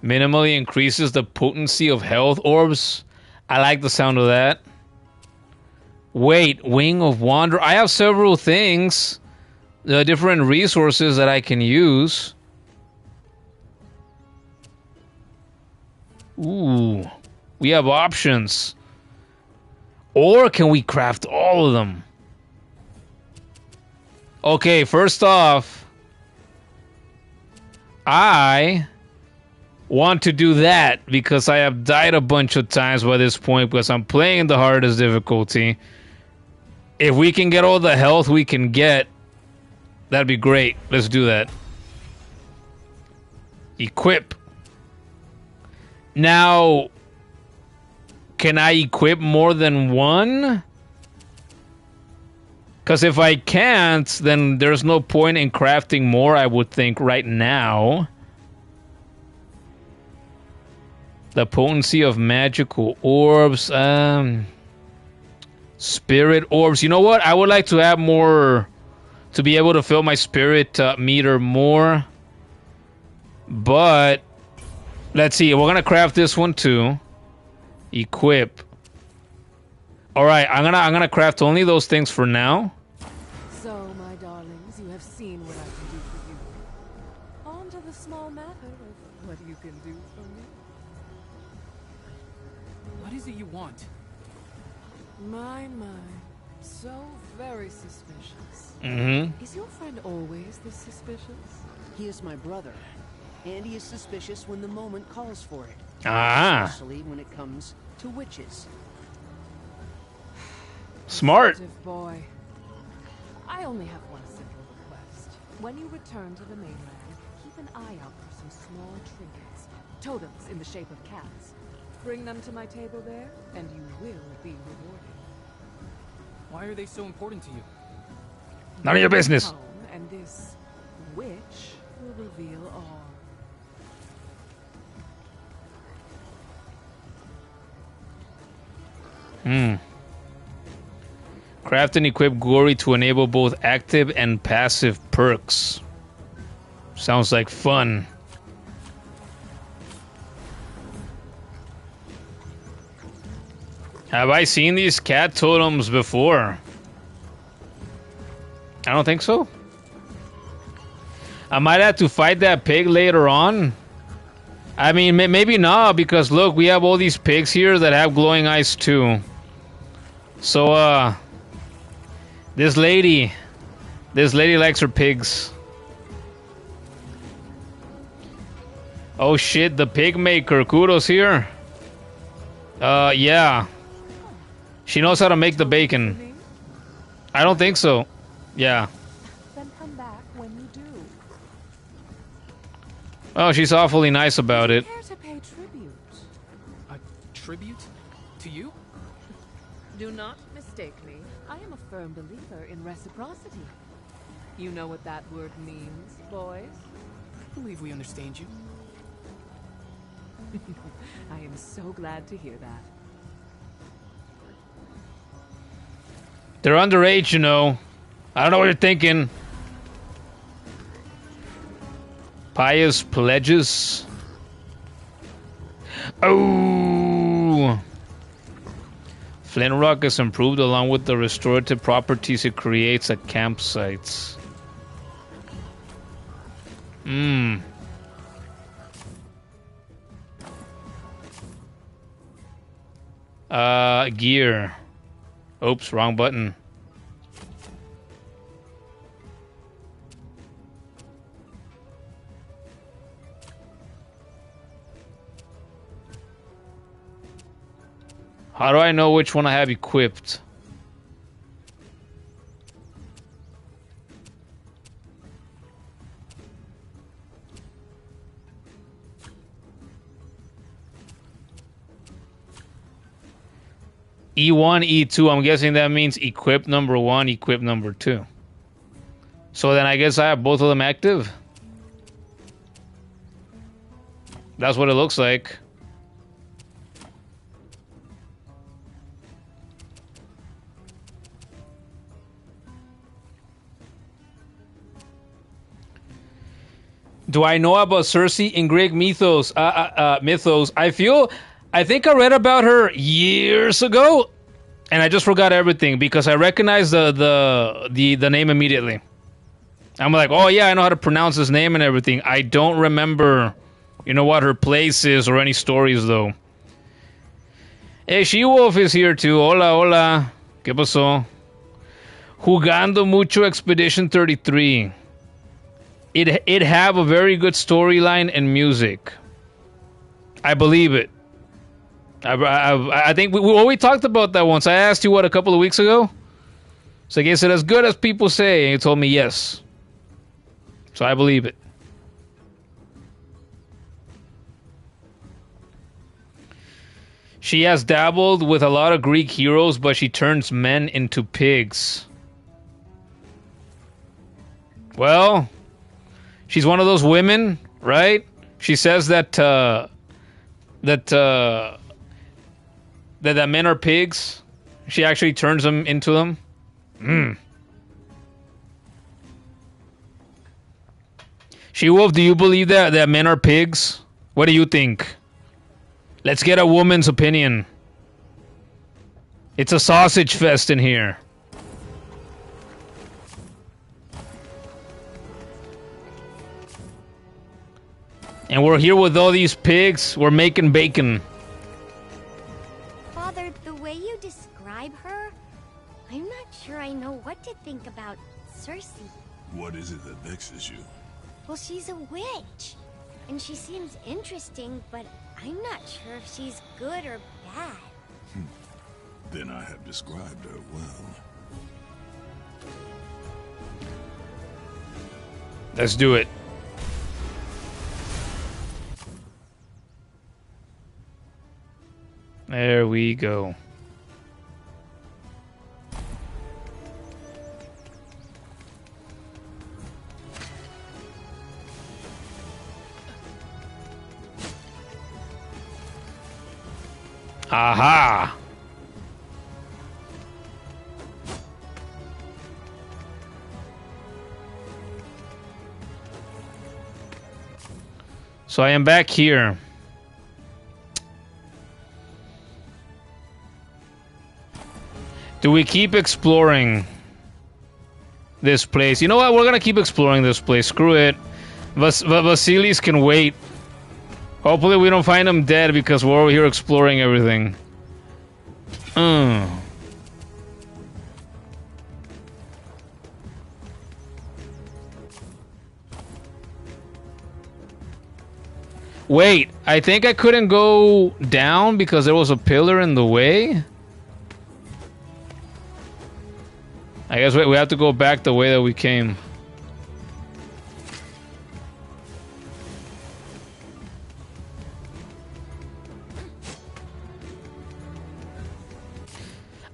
Minimally increases the potency of health orbs. I like the sound of that. Wait, Wing of Wander. I have several things. Different resources that I can use. Ooh. We have options. Or can we craft all of them? Okay, first off, I want to do that because I have died a bunch of times by this point because I'm playing the hardest difficulty. If we can get all the health we can get, that'd be great. Let's do that. Equip. Now, can I equip more than one? Because if I can't, then there's no point in crafting more, I would think, right now. The potency of magical orbs. Spirit orbs. You know what? I would like to have more, to be able to fill my spirit meter more. But let's see. We're gonna craft this one too. Equip. All right. I'm gonna craft only those things for now. So, my darlings, you have seen what I can do for you. On to the small matter of what you can do for me. What is it you want? My, so very suspicious. Mm-hmm. Is your friend always this suspicious? He is my brother, and he is suspicious when the moment calls for it. Ah. Especially when it comes to witches. Smart. Sensitive boy. I only have one simple request. When you return to the mainland, keep an eye out for some small trinkets, totems in the shape of cats. Bring them to my table there, and you will be rewarded. Why are they so important to you? None of your business. Home, and this witch will reveal all. Craft and equip glory to enable both active and passive perks. Sounds like fun. Have I seen these cat totems before? I don't think so. I might have to fight that pig later on. I mean, maybe not, because look, we have all these pigs here that have glowing eyes too. So, this lady likes her pigs. Oh shit, the pig maker, kudos here. Yeah. She knows how to make the bacon. I don't think so. Yeah. Then come back when you do. Oh, she's awfully nice about it. Care to pay tribute? A tribute? To you? Do not mistake me. I am a firm believer in reciprocity. You know what that word means, boys? I believe we understand you. I am so glad to hear that. They're underage, you know. I don't know what you're thinking. Pious pledges. Oh! Flint rock is improved along with the restorative properties it creates at campsites. Mmm. Gear. Oops, wrong button. How do I know which one I have equipped? E1, E2, I'm guessing that means equip number 1, equip number 2. So then I guess I have both of them active. That's what it looks like. Do I know about Cersei in Greek mythos? I think I read about her years ago, and I just forgot everything because I recognized the name immediately. I'm like, oh yeah, I know how to pronounce his name and everything. I don't remember, you know, what her place is or any stories though. Hey, She-Wolf is here too. Hola, hola. ¿Qué pasó? Jugando mucho Expedition 33. It have a very good storyline and music. I believe it. I think we talked about that once. I asked you what a couple of weeks ago. So I guess it as good as people say, and you told me yes. So I believe it. She has dabbled with a lot of Greek heroes, but she turns men into pigs. Well, she's one of those women, right? She says that that men are pigs. She actually turns them into them. She-Wolf, do you believe that men are pigs? What do you think? Let's get a woman's opinion. It's a sausage fest in here. And we're here with all these pigs. We're making bacon. Father, the way you describe her, I'm not sure I know what to think about Cersei. What is it that vexes you? Well, she's a witch, and she seems interesting, but I'm not sure if she's good or bad. Then I have described her well. Let's do it. There we go. Aha! So I am back here. Do we keep exploring this place? You know what? We're gonna keep exploring this place. Screw it. Vasilis can wait. Hopefully we don't find him dead because we're over here exploring everything. Wait, I think I couldn't go down because there was a pillar in the way? I guess we have to go back the way that we came.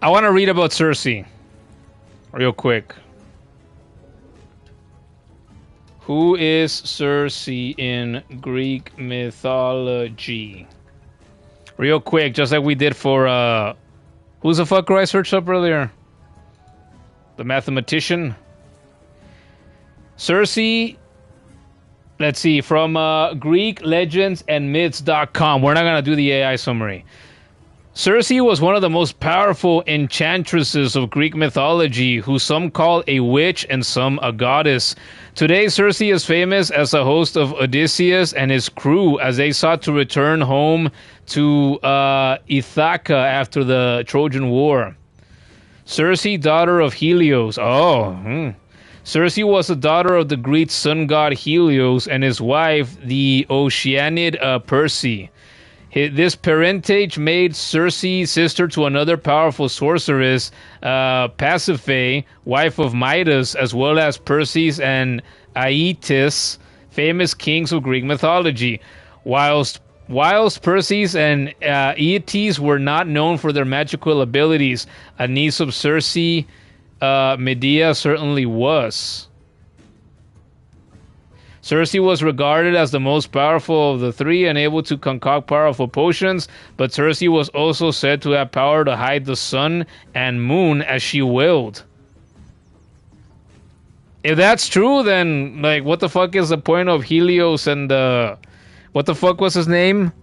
I want to read about Cersei real quick. Who is Cersei in Greek mythology? Real quick, just like we did for, who's the fucker I searched up earlier? The mathematician? Cersei, let's see, from Greek legends and myths.com. We're not going to do the AI summary. Cersei was one of the most powerful enchantresses of Greek mythology, who some call a witch and some a goddess. Today, Cersei is famous as a host of Odysseus and his crew as they sought to return home to Ithaca after the Trojan War. Cersei, daughter of Helios. Cersei was the daughter of the Greek sun god Helios and his wife, the Oceanid Perse. This parentage made Cersei sister to another powerful sorceress, Pasiphae, wife of Midas, as well as Perseus and Aeetes, famous kings of Greek mythology. Whilst Perseus and Aeetes were not known for their magical abilities, a niece of Cersei, Medea, certainly was. Cersei was regarded as the most powerful of the three and able to concoct powerful potions, but Cersei was also said to have power to hide the sun and moon as she willed. If that's true, then, like, what the fuck is the point of Helios and, what the fuck was his name?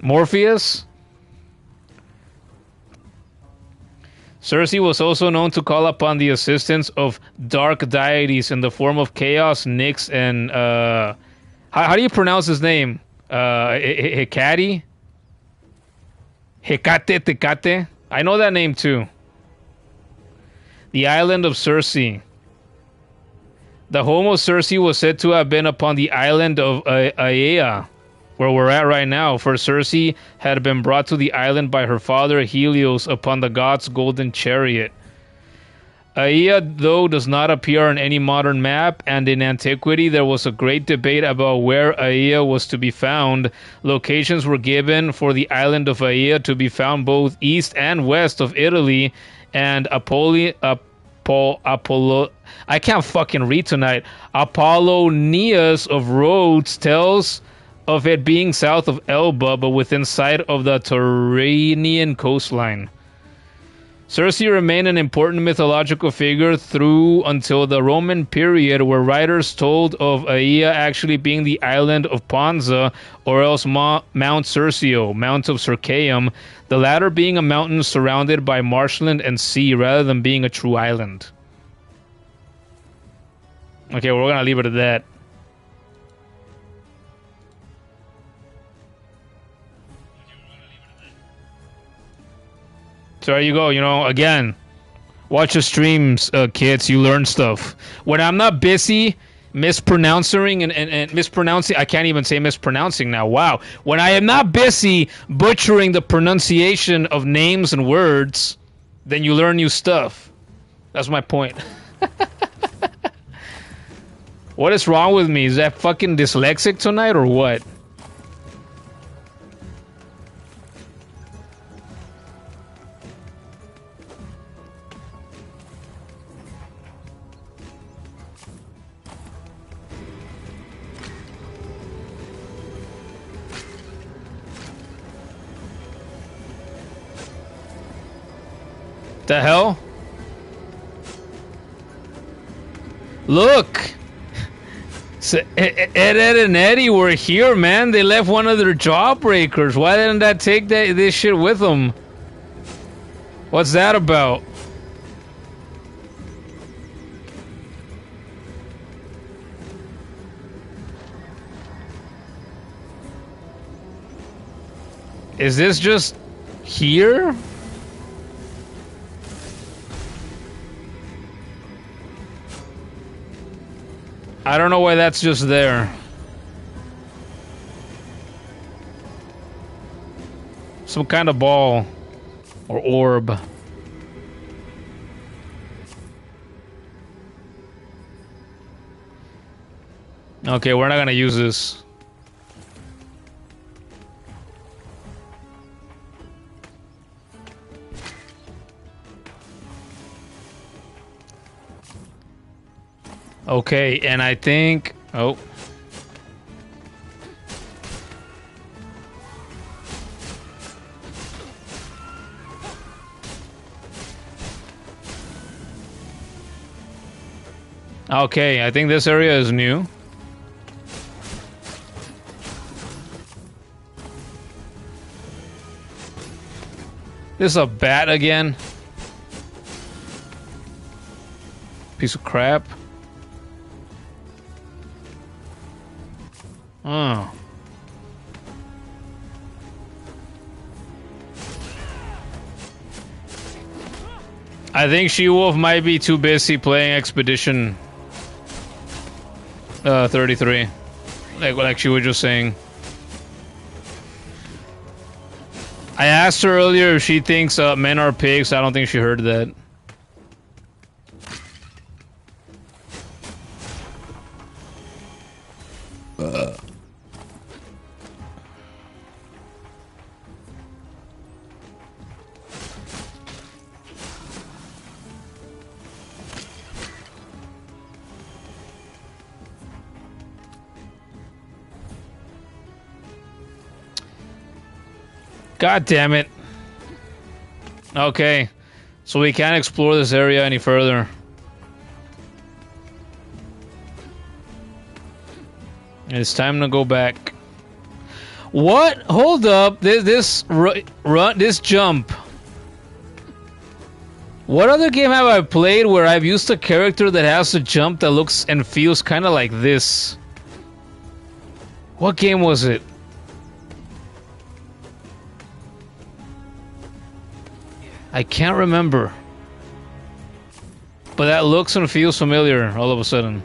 Morpheus? Cersei was also known to call upon the assistance of dark deities in the form of Chaos, Nyx, and how do you pronounce his name? Hecate? Tecate? I know that name too. The island of Cersei. The home of Cersei was said to have been upon the island of Aea, where we're at right now, for Cersei had been brought to the island by her father Helios upon the god's golden chariot. Aea, though, does not appear on any modern map, and in antiquity there was a great debate about where Aea was to be found. Locations were given for the island of Aea to be found both east and west of Italy, and I can't fucking read tonight. Apollonius of Rhodes tells of it being south of Elba, but within sight of the Tyrrhenian coastline. Cersei remained an important mythological figure through until the Roman period, where writers told of Aea actually being the island of Ponza, or else Mount Circeo, Mount of Circaeum, the latter being a mountain surrounded by marshland and sea, rather than being a true island. Okay, we're gonna leave it at that. So there you go, you know, again, watch the streams, kids, you learn stuff. When I'm not busy mispronouncing and mispronouncing, I can't even say mispronouncing now, wow. When I am not busy butchering the pronunciation of names and words, then you learn new stuff. That's my point. What is wrong with me? Is that fucking dyslexic tonight or what? The hell? Look! So Ed and Eddie were here, man. They left one of their jawbreakers. Why didn't that take this shit with them? What's that about? Is this just here? I don't know why that's just there. Some kind of ball or orb. Okay, we're not gonna use this. Okay, and I think... Oh. Okay, I think this area is new. This is a bat again. Piece of crap. Oh. I think She-Wolf might be too busy playing Expedition 33. Like she was just saying. I asked her earlier if she thinks men are pigs. I don't think she heard that. God damn it. Okay. So we can't explore this area any further. It's time to go back. What? Hold up. This jump. What other game have I played where I've used a character that has a jump that looks and feels kind of like this? What game was it? I can't remember. But that looks and feels familiar all of a sudden.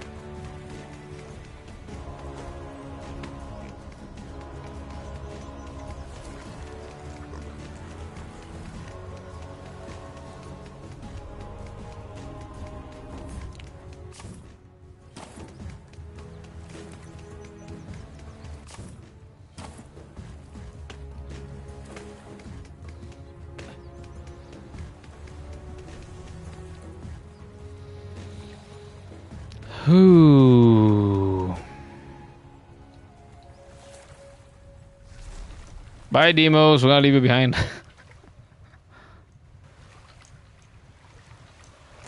Ooh. Bye, Demos. We're gonna leave you behind.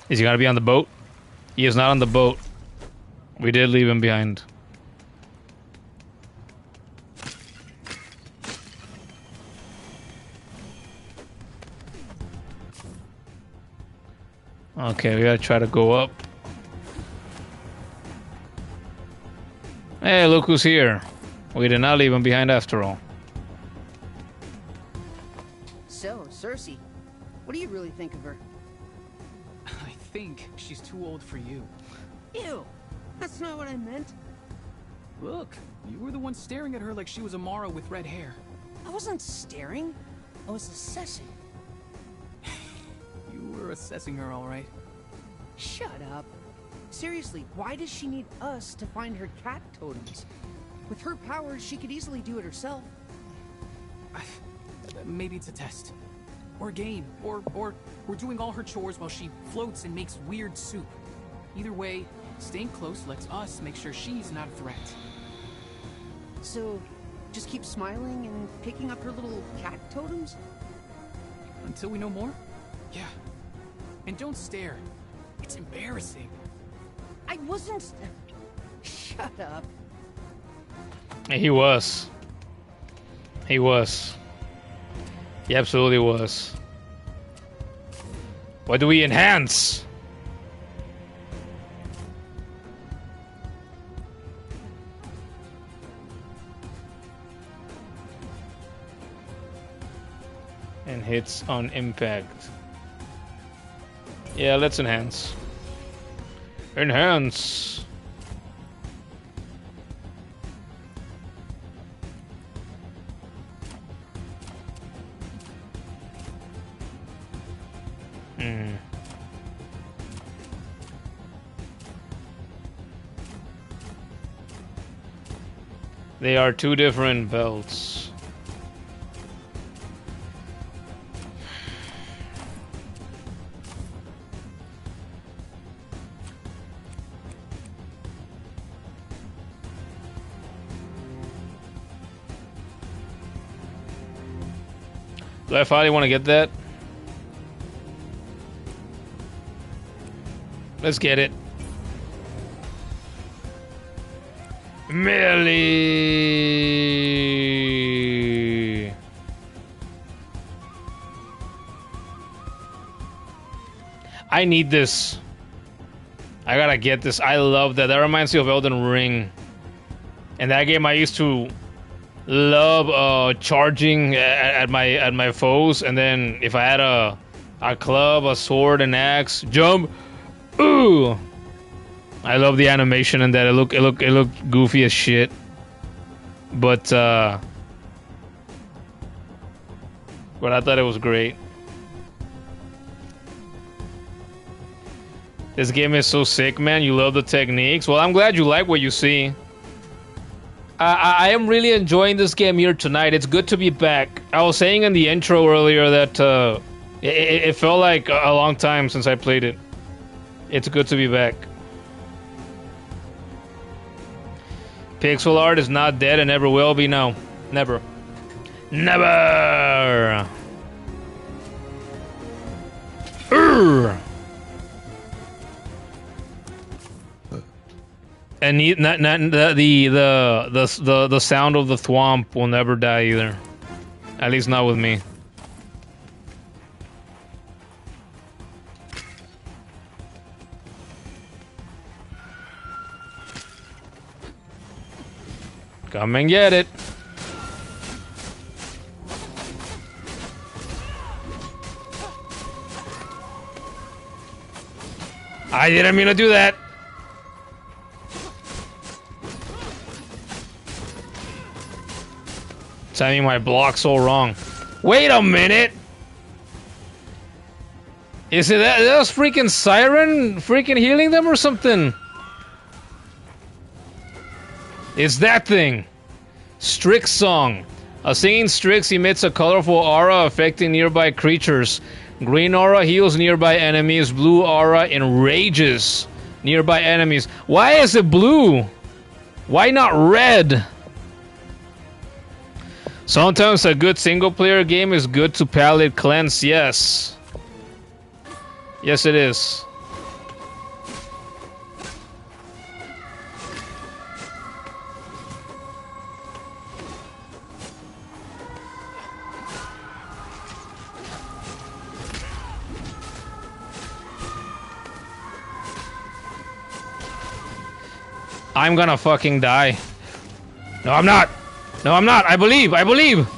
Is he gonna be on the boat? He is not on the boat. We did leave him behind. Okay, we gotta try to go up. Hey, look who's here. We did not leave him behind after all. So, Cersei, what do you really think of her? I think she's too old for you. Ew, that's not what I meant. Look, you were the one staring at her like she was a Mara with red hair. I wasn't staring. I was assessing. You were assessing her, all right. Shut up. Seriously, why does she need us to find her cat totems? With her powers, she could easily do it herself. Maybe it's a test. Or a game. Or we're doing all her chores while she floats and makes weird soup. Either way, staying close lets us make sure she's not a threat. So, just keep smiling and picking up her little cat totems? Until we know more? Yeah. And don't stare. It's embarrassing. I wasn't... Shut up. He was. He was. He absolutely was. What do we enhance? And hits on impact. Yeah, let's enhance. Enhance. They are two different belts. Do I finally want to get that? Let's get it. Melee. I need this. I gotta get this. I love that. That reminds me of Elden Ring. In that game, I used to love charging at my foes, and then if I had a club, a sword, an axe, jump. Ooh. I love the animation and that. It looked goofy as shit. But I thought it was great. This game is so sick, man. You love the techniques. Well, I'm glad you like what you see. I am really enjoying this game here tonight. It's good to be back. I was saying in the intro earlier that it felt like a long time since I played it. It's good to be back. Pixel art is not dead and never will be. No, never. Never! Urgh. And the sound of the thwomp will never die either. At least not with me. Come and get it. I didn't mean to do that. Timing my block so wrong. Wait a minute. Is it that was freaking Siren freaking healing them or something? It's that thing. Strix song. A singing Strix emits a colorful aura affecting nearby creatures. Green aura heals nearby enemies. Blue aura enrages nearby enemies. Why is it blue? Why not red? Sometimes a good single-player game is good to palate cleanse. Yes. Yes, it is. I'm gonna fucking die. No, I'm not. No, I'm not. I believe. I believe.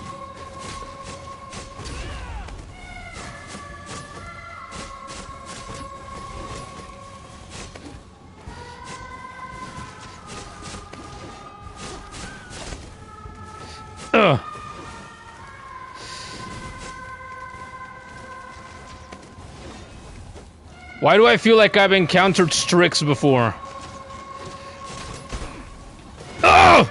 Ugh. Why do I feel like I've encountered Strix before? Oh!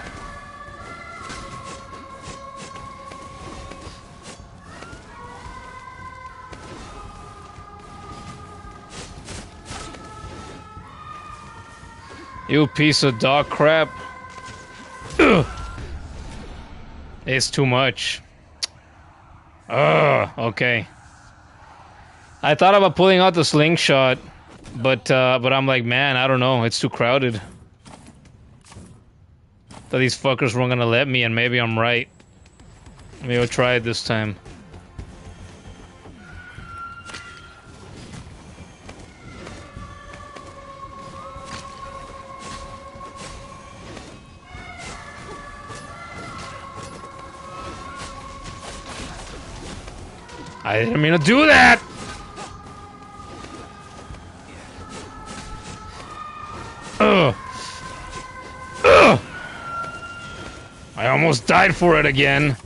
You piece of dog crap. Ugh. It's too much. Ugh, okay. I thought about pulling out the slingshot, but I'm like, man, I don't know. It's too crowded. Thought these fuckers weren't gonna let me, and maybe I'm right. Maybe I'll try it this time. I didn't mean to do that! Ugh. Ugh. I almost died for it again.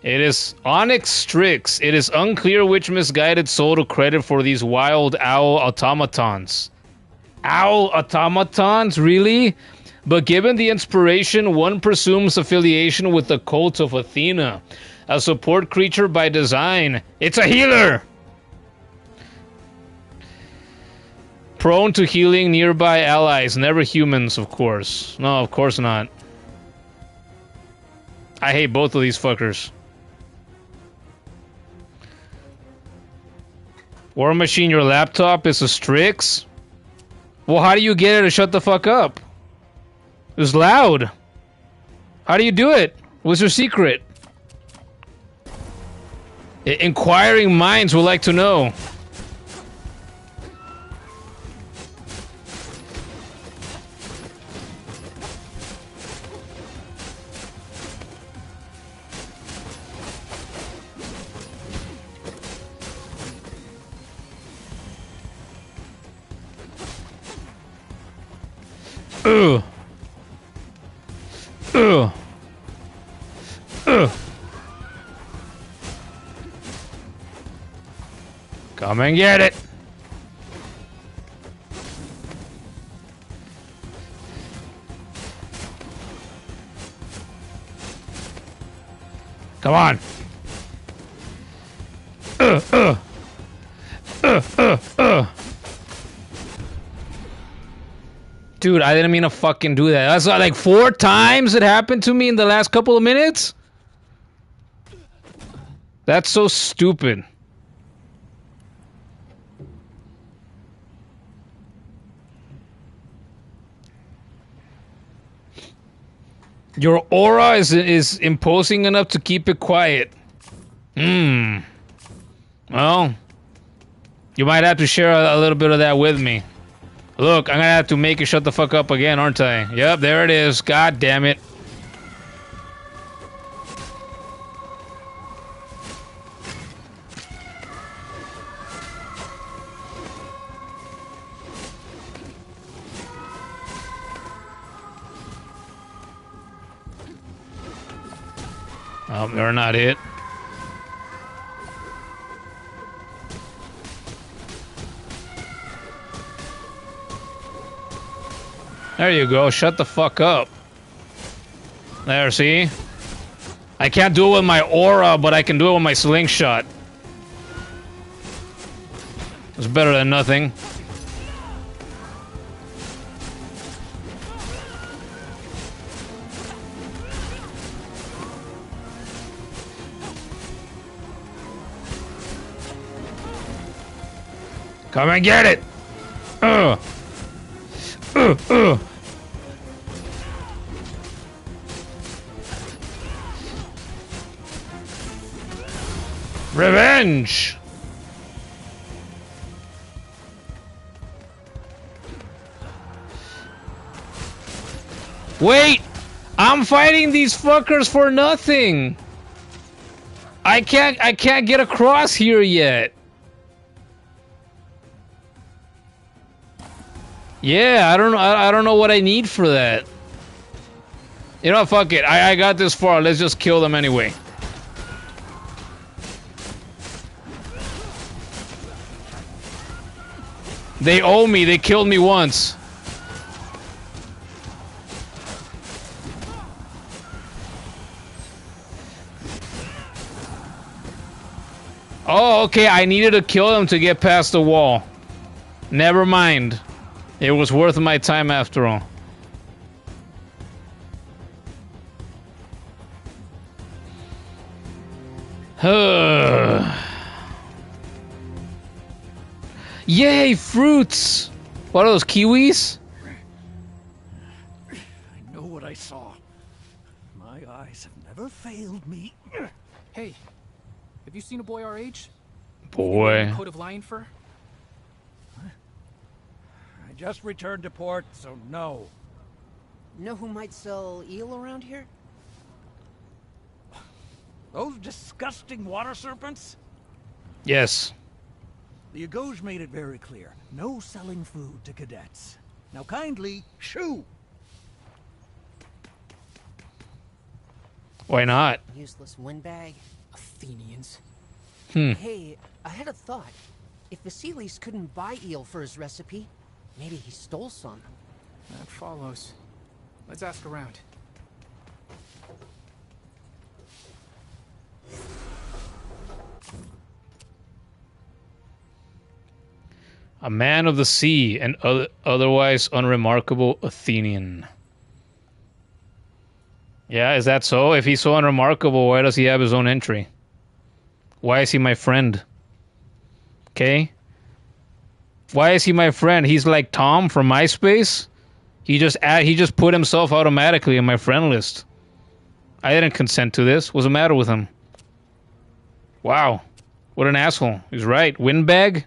It is Onyx Strix. It is unclear which misguided soul to credit for these wild owl automatons. Owl automatons? Really? But given the inspiration, one presumes affiliation with the cult of Athena. A support creature by design. It's a healer! Prone to healing nearby allies, never humans, of course. No, of course not. I hate both of these fuckers. War Machine, your laptop is a Strix? Well, how do you get it to shut the fuck up? It was loud. How do you do it? What's your secret? Inquiring minds would like to know. Ugh. Ugh. Ugh. Come and get it. Come on. Dude, I didn't mean to fucking do that. That's like 4 times it happened to me in the last couple of minutes? That's so stupid. Your aura is imposing enough to keep it quiet. Well, you might have to share a little bit of that with me. Look, I'm gonna have to make it shut the fuck up again, aren't I? Yep, there it is. God damn it. Oh, they're not it. There you go, shut the fuck up. There, see? I can't do it with my aura, but I can do it with my slingshot. It's better than nothing. Come and get it! Revenge! Wait! I'm fighting these fuckers for nothing! I can't get across here yet. Yeah, I don't know what I need for that. You know, fuck it. I got this far. Let's just kill them anyway. They owe me. They killed me once. Oh, okay. I needed to kill them to get past the wall. Never mind. It was worth my time after all. Yay, fruits! What are those, kiwis? I know what I saw. My eyes have never failed me. Hey, have you seen a boy our age? Boy. Coat of lion fur? I just returned to port, so no. Know who might sell eel around here? Those disgusting water serpents? Yes. The Agoj made it very clear. No selling food to cadets. Now kindly, shoo! Why not? Useless windbag. Athenians. Hey, I had a thought. If Vasilis couldn't buy eel for his recipe, maybe he stole some. That follows. Let's ask around. A man of the sea and otherwise unremarkable Athenian. Yeah, is that so? If he's so unremarkable, why does he have his own entry? Why is he my friend? Okay? Why is he my friend? He's like Tom from MySpace. He just put himself automatically in my friend list. I didn't consent to this. What's the matter with him? Wow. What an asshole. He's right. Windbag?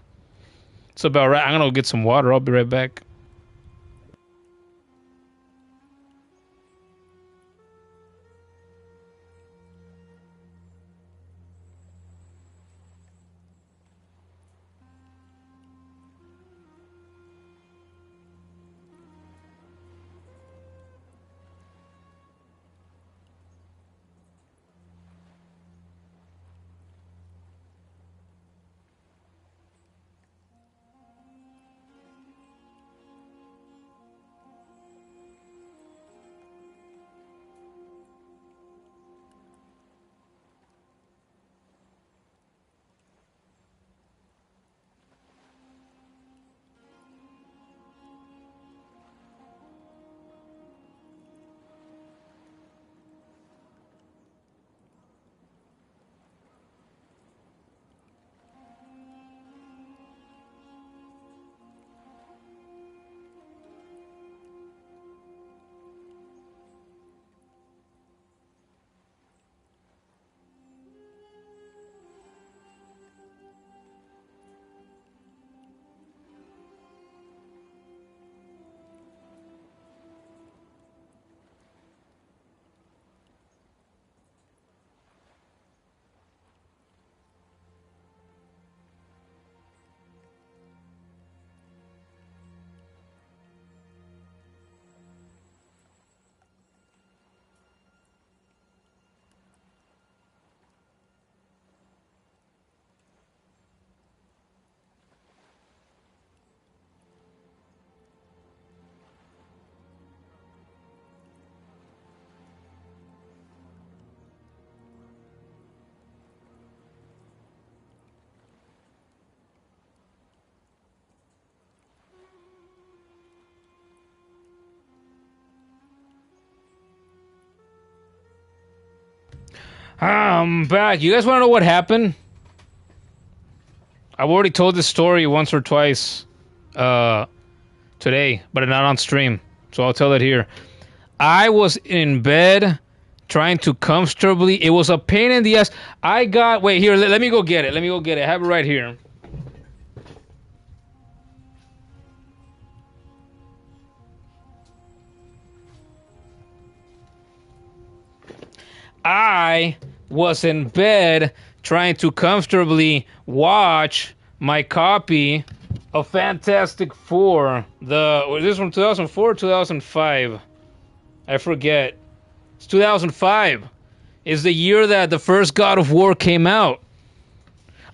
It's about right. I'm gonna go get some water. I'll be right back. I'm back. You guys want to know what happened? I've already told this story once or twice today, but not on stream. So I'll tell it here. I was in bed trying to comfortably. It was a pain in the ass. I got... Wait, here. Let me go get it. Let me go get it. I have it right here. I was in bed trying to comfortably watch my copy of Fantastic Four. Was this from 2004 or 2005? I forget. It's 2005. Is the year that the first God of War came out.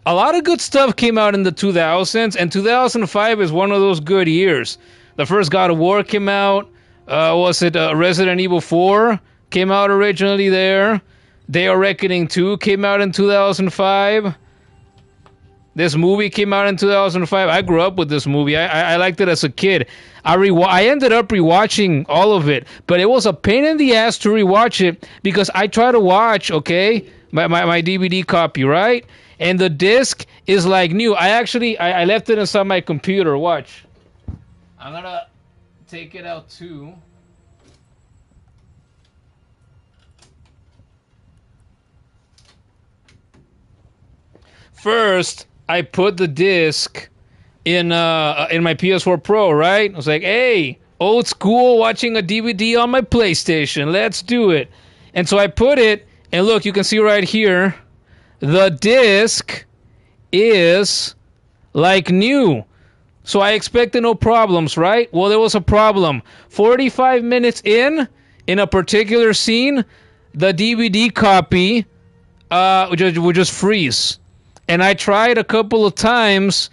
A lot of good stuff came out in the 2000s, and 2005 is one of those good years. The first God of War came out. Resident Evil 4 came out originally there. Day of Reckoning 2 came out in 2005. This movie came out in 2005. I grew up with this movie. I liked it as a kid. I ended up rewatching all of it, but it was a pain in the ass to rewatch it because I try to watch, okay, my DVD copy, right? And the disc is like new. I left it inside my computer. Watch. I'm gonna take it out too. First, I put the disc in my PS4 Pro, right? I was like, hey, old school watching a DVD on my PlayStation. Let's do it. And so I put it, and look, you can see right here, the disc is like new. So I expected no problems, right? Well, there was a problem. 45 minutes in a particular scene, the DVD copy would just freeze. And I tried a couple of times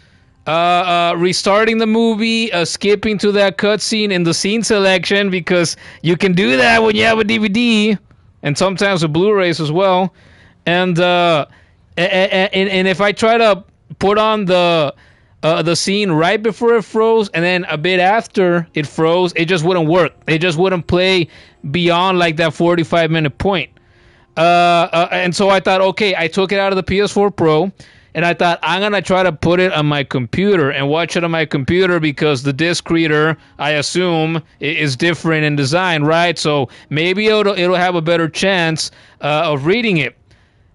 restarting the movie, skipping to that cutscene in the scene selection, because you can do that when you have a DVD, and sometimes with Blu-rays as well. And if I try to put on the scene right before it froze and then a bit after it froze, it just wouldn't work. It just wouldn't play beyond like that 45-minute point. And so I thought, okay, I took it out of the PS4 Pro, and I thought, I'm going to try to put it on my computer and watch it on my computer, because the disc reader, I assume, is different in design, right? So maybe it'll have a better chance of reading it.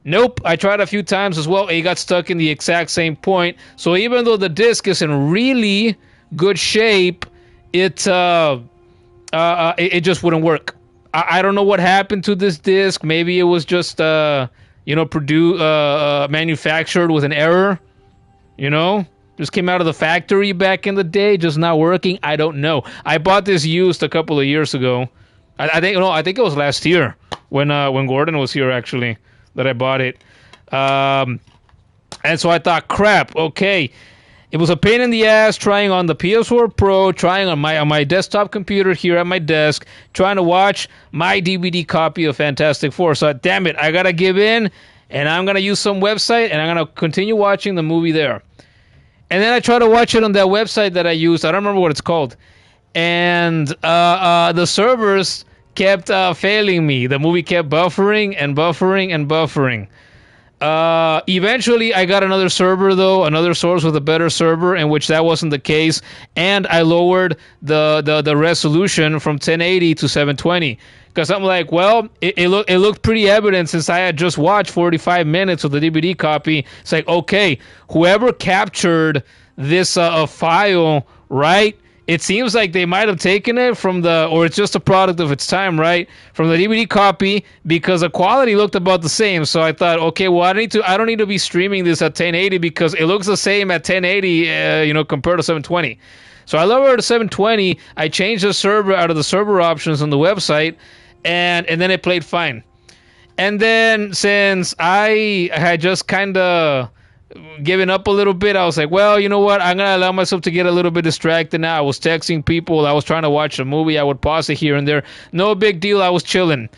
Nope, I tried a few times as well. It got stuck in the exact same point. So even though the disc is in really good shape, it just wouldn't work. I don't know what happened to this disc. Maybe it was just manufactured with an error. Just came out of the factory back in the day, just not working. I don't know. I bought this used a couple of years ago. I think it was last year when Gordon was here, actually, that I bought it. And so I thought, crap, okay. It was a pain in the ass trying on the PS4 Pro, trying on my desktop computer here at my desk, trying to watch my DVD copy of Fantastic Four. So, damn it, I got to give in, and I'm going to use some website, and I'm going to continue watching the movie there. And then I try to watch it on that website that I used. I don't remember what it's called. And the servers kept failing me. The movie kept buffering and buffering and buffering. Eventually, I got another server, though, another source with a better server, in which that wasn't the case, and I lowered the resolution from 1080 to 720, because I'm like, well, it looked pretty evident since I had just watched 45 minutes of the DVD copy. It's like, okay, whoever captured this file, right? It seems like they might have taken it from or it's just a product of its time, right? From the DVD copy, because the quality looked about the same. So I thought, okay, well, I don't need to be streaming this at 1080, because it looks the same at 1080, compared to 720. So I lowered it to 720. I changed the server out of the server options on the website, and then it played fine. And then since I had just kind of giving up a little bit, I was like, well, you know what, I'm gonna allow myself to get a little bit distracted now. I was texting people, I was trying to watch a movie, I would pause it here and there, no big deal, I was chilling.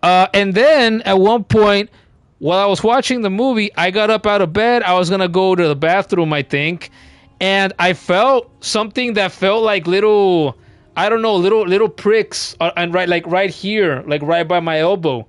And then at one point while I was watching the movie, I got up out of bed, I was gonna go to the bathroom, I think, and I felt something that felt like little pricks, and right here, like right by my elbow.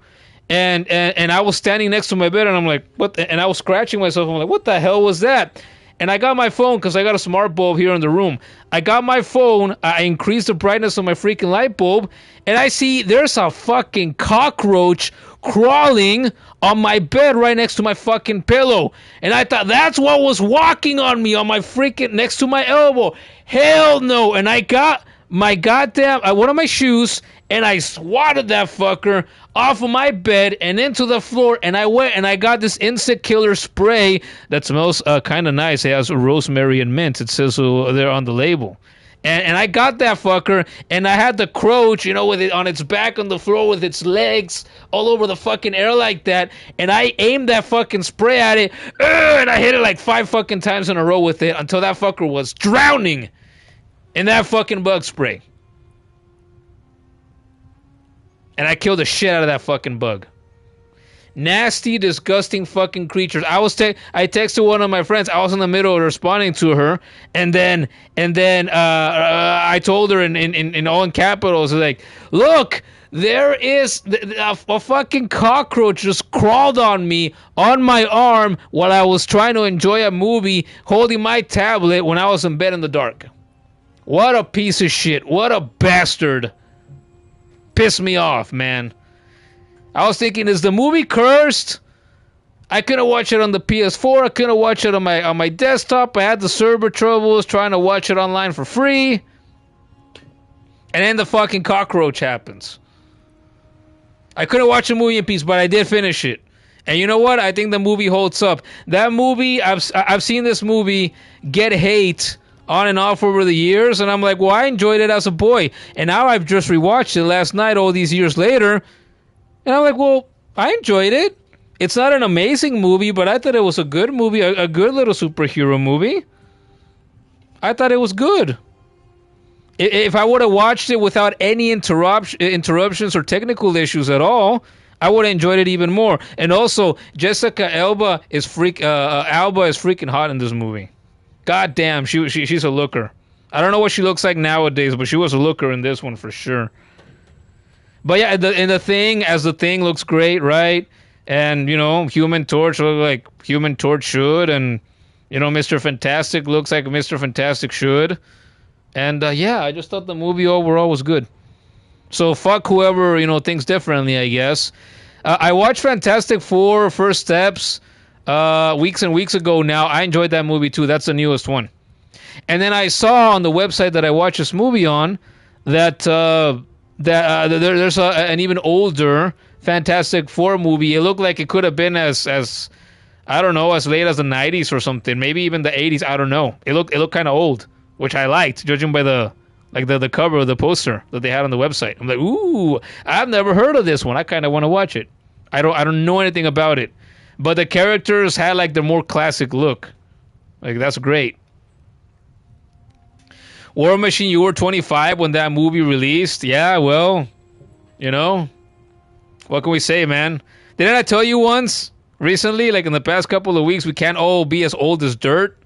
And I was standing next to my bed, and I'm like, what? And I was scratching myself. I'm like, what the hell was that? And I got my phone, because I got a smart bulb here in the room. I got my phone. I increased the brightness of my freaking light bulb, and I see there's a fucking cockroach crawling on my bed right next to my fucking pillow. And I thought that's what was walking on me, on my freaking, next to my elbow. Hell no. And I got my goddamn, one of my shoes, and I swatted that fucker off of my bed and into the floor, and I went and I got this insect killer spray that smells kind of nice. It has rosemary and mint. It says so there on the label. And I got that fucker, and I had the crouch, with it on its back on the floor with its legs all over the fucking air like that, and I aimed that fucking spray at it, and I hit it like 5 fucking times in a row with it until that fucker was drowning in that fucking bug spray. And I killed the shit out of that fucking bug. Nasty, disgusting fucking creatures. I texted one of my friends. I was in the middle of responding to her, and then I told her in all in capitals, like, look, there is a fucking cockroach just crawled on me on my arm while I was trying to enjoy a movie, holding my tablet when I was in bed in the dark. What a piece of shit. What a bastard. Pissed me off, man. I was thinking, is the movie cursed? I couldn't watch it on the PS4. I couldn't watch it on my desktop. I had the server troubles trying to watch it online for free. And then the fucking cockroach happens. I couldn't watch the movie in peace, but I did finish it. And you know what? I think the movie holds up. That movie, I've seen this movie get hate on and off over the years, and I'm like, well, I enjoyed it as a boy, and now I've just rewatched it last night all these years later, and I'm like, well, I enjoyed it. It's not an amazing movie, but I thought it was a good movie, a good little superhero movie. I thought it was good. If I would have watched it without any interruptions or technical issues at all, I would have enjoyed it even more. And also, Jessica Alba is freaking hot in this movie. God damn, she's a looker. I don't know what she looks like nowadays, but she was a looker in this one for sure. But yeah, the thing looks great, right? And you know, Human Torch looks like Human Torch should, and you know, Mr. Fantastic looks like Mr. Fantastic should. And yeah, I just thought the movie overall was good. So fuck whoever, you know, thinks differently, I guess. I watched Fantastic Four First Steps weeks and weeks ago now. I enjoyed that movie too. That's the newest one. And then I saw on the website that I watched this movie on that there's an even older Fantastic Four movie. It looked like it could have been as I don't know, as late as the 90s or something. Maybe even the 80s. I don't know. It looked kind of old, which I liked, judging by the cover of the poster that they had on the website. I'm like, ooh, I've never heard of this one. I kind of want to watch it. I don't know anything about it, but the characters had like the more classic look. Like, that's great. War Machine, you were 25 when that movie released. Yeah, well, you know, what can we say, man? Didn't I tell you once recently, like in the past couple of weeks, we can't all be as old as dirt?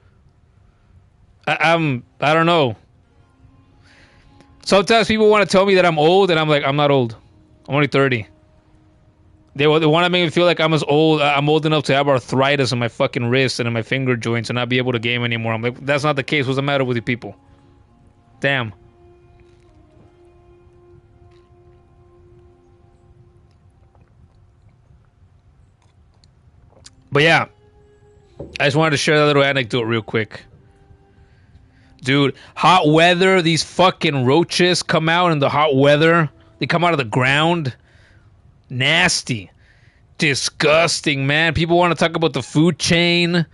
I don't know. Sometimes people want to tell me that I'm old, and I'm like, I'm not old. I'm only 30. They want to make me feel like I'm old enough to have arthritis in my fucking wrists and in my finger joints and not be able to game anymore. I'm like, that's not the case. What's the matter with you people? Damn. But yeah, I just wanted to share that little anecdote real quick. Dude, hot weather, these fucking roaches come out in the hot weather. They come out of the ground. Nasty. Disgusting, man. People want to talk about the food chain.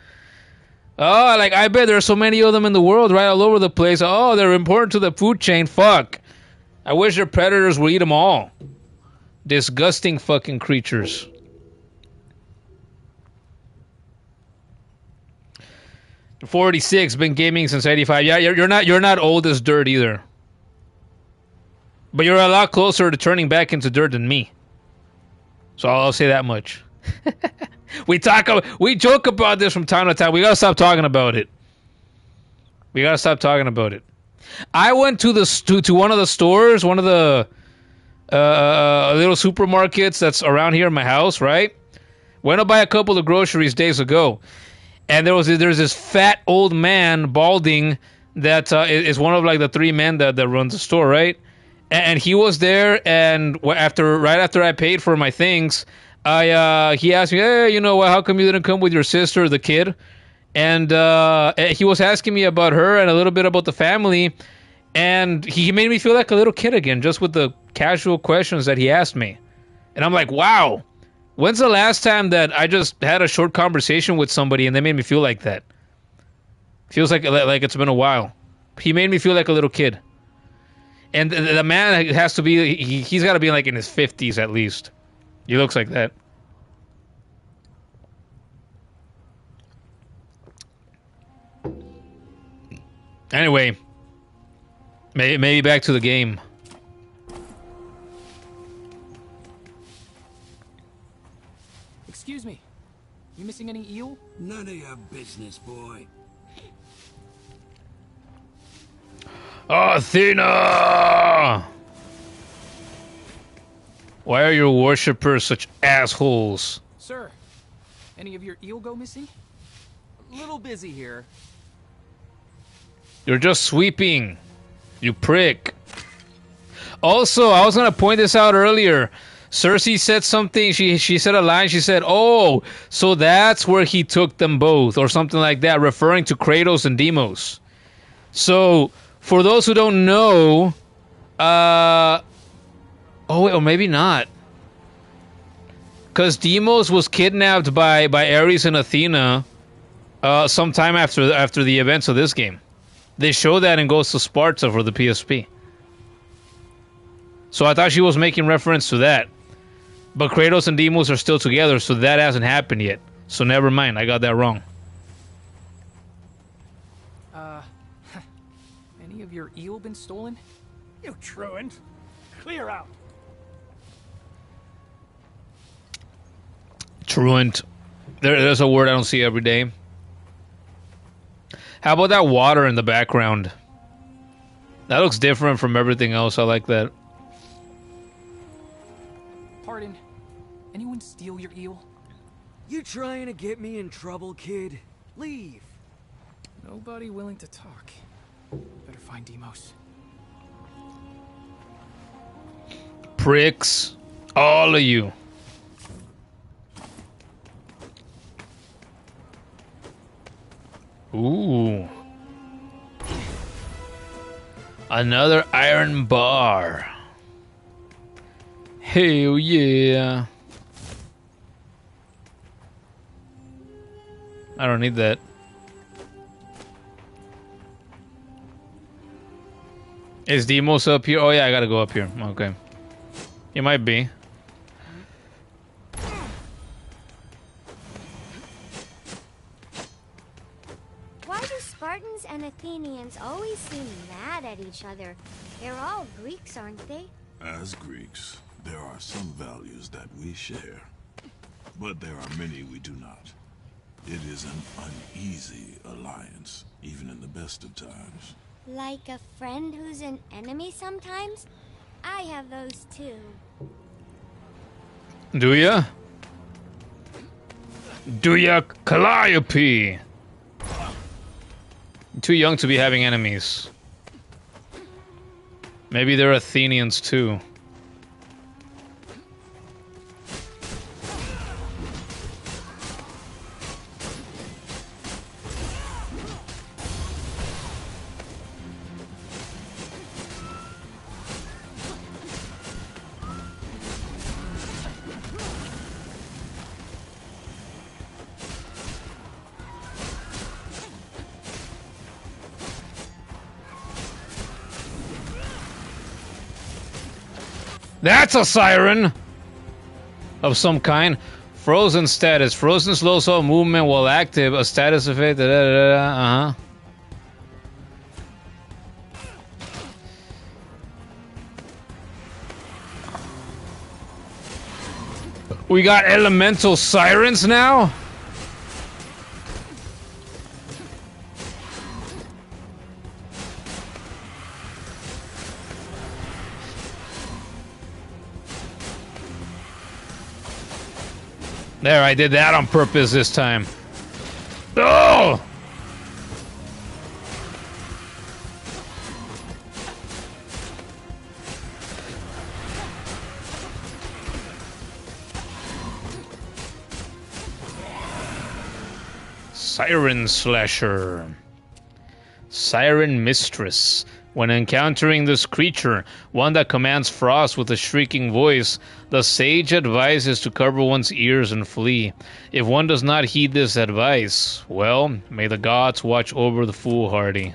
Oh, like, I bet there's so many of them in the world, right, all over the place. Oh, they're important to the food chain. Fuck. I wish their predators would eat them all. Disgusting fucking creatures. .46, been gaming since 85. Yeah, you're not old as dirt either. But you're a lot closer to turning back into dirt than me. So I'll say that much. We joke about this from time to time. We gotta stop talking about it. I went to one of the stores, one of the little supermarkets that's around here in my house, right? Went to buy a couple of groceries days ago. And there's this fat old man, balding, that is one of like the three men that runs the store, right? And he was there, and right after I paid for my things, he asked me, hey, you know, how come you didn't come with your sister, the kid? And he was asking me about her and a little bit about the family, and he made me feel like a little kid again, just with the casual questions that he asked me. And I'm like, wow. When's the last time that I just had a short conversation with somebody and they made me feel like that? Feels like it's been a while. He made me feel like a little kid. And the man has to be, he's got to be like in his 50s at least. He looks like that. Anyway, maybe back to the game. Excuse me. You missing any eel? None of your business, boy. Athena! Why are your worshippers such assholes? Sir, any of your eel go missing? A little busy here. You're just sweeping, you prick. Also, I was gonna point this out earlier. Cersei said something, she said a line, she said, oh, so that's where he took them both, or something like that, referring to Kratos and Deimos. So, for those who don't know, oh wait, or maybe not. Because Deimos was kidnapped by Ares and Athena sometime after the events of this game. They show that in Ghost of Sparta for the PSP. So I thought she was making reference to that. But Kratos and Deimos are still together, so that hasn't happened yet. So never mind, I got that wrong. your eel been stolen? You truant. Clear out. Truant. There's a word I don't see every day. How about that water in the background? That looks different from everything else. I like that. Pardon, anyone steal your eel? You trying to get me in trouble, kid? Leave. Nobody willing to talk. Better find Demos. Pricks. All of you. Ooh. Another iron bar. Hell yeah. I don't need that. Is Demos up here? Oh yeah, I gotta go up here. Okay. He might be. Why do Spartans and Athenians always seem mad at each other? They're all Greeks, aren't they? As Greeks, there are some values that we share, but there are many we do not. It is an uneasy alliance, even in the best of times. Like a friend who's an enemy sometimes? I have those too. Do ya? Do ya, Calliope? Too young to be having enemies. Maybe they're Athenians too. That's a siren! Of some kind. Frozen status. Frozen slows all movement while active. A status effect. Uh-huh. We got elemental sirens now? There, I did that on purpose this time. Oh! Siren Slasher. Siren Mistress. When encountering this creature, one that commands frost with a shrieking voice, the sage advises to cover one's ears and flee. If one does not heed this advice, well, may the gods watch over the foolhardy.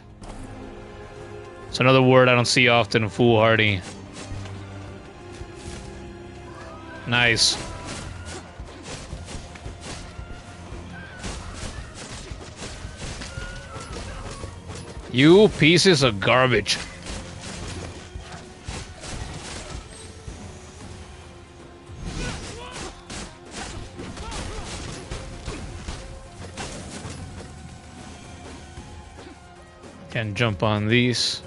It's another word I don't see often, foolhardy. Nice. You pieces of garbage. Can jump on these.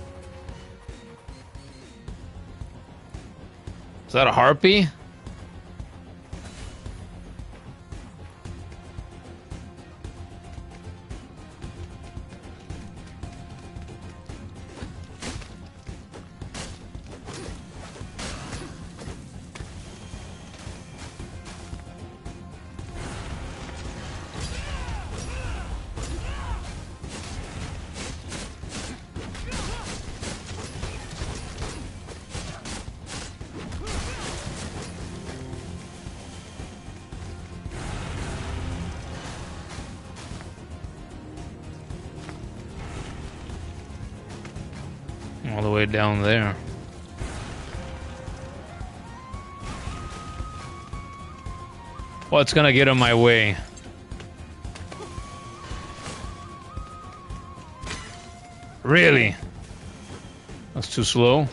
Is that a harpy? All the way down there. What's gonna get in my way? Really? That's too slow.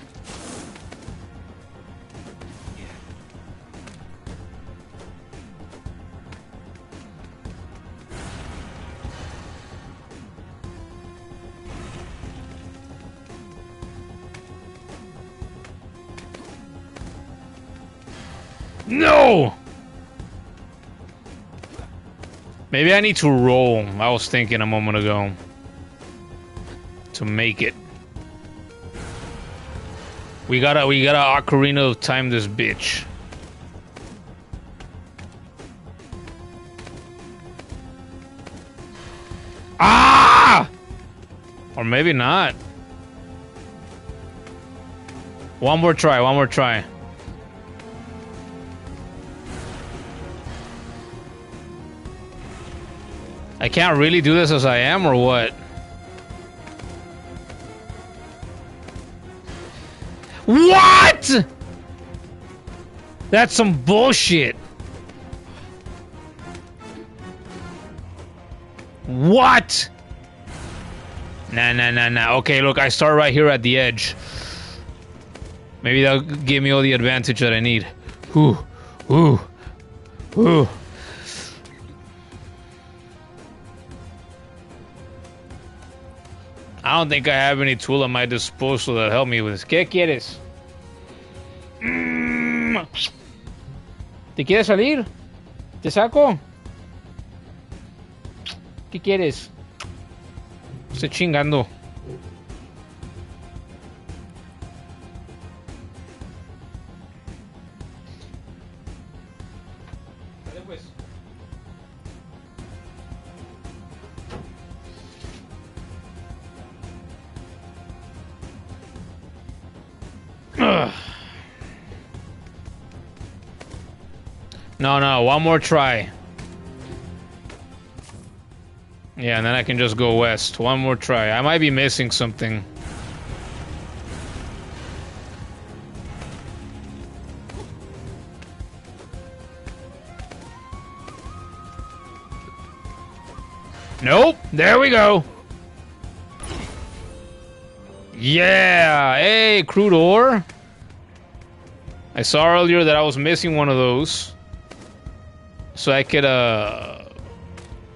No! Maybe I need to roll. I was thinking a moment ago. To make it. We gotta Ocarina of Time this bitch. Ah! Or maybe not. One more try, one more try. I can't really do this as I am, or what? What? That's some bullshit. What? Nah. Okay, look, I start right here at the edge. Maybe that'll give me all the advantage that I need. Ooh. I don't think I have any tool at my disposal that help me with this. ¿Qué quieres? ¿Te quieres salir? ¿Te saco? ¿Qué quieres? Estoy chingando. No, one more try. Yeah, and then I can just go west. One more try. I might be missing something. Nope, there we go. Yeah, hey, crude ore. I saw earlier that I was missing one of those. So I could,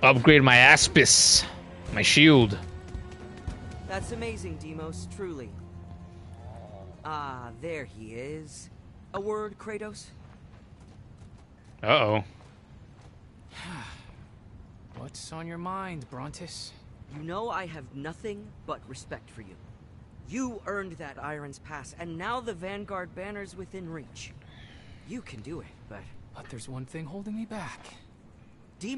upgrade my Aspis, my shield. That's amazing, Demos, truly. Ah, there he is. A word, Kratos? Uh-oh. What's on your mind, Brontis? You know I have nothing but respect for you. You earned that Iron's Pass, and now the Vanguard banner's within reach. You can do it, but But there's one thing holding me back. Demos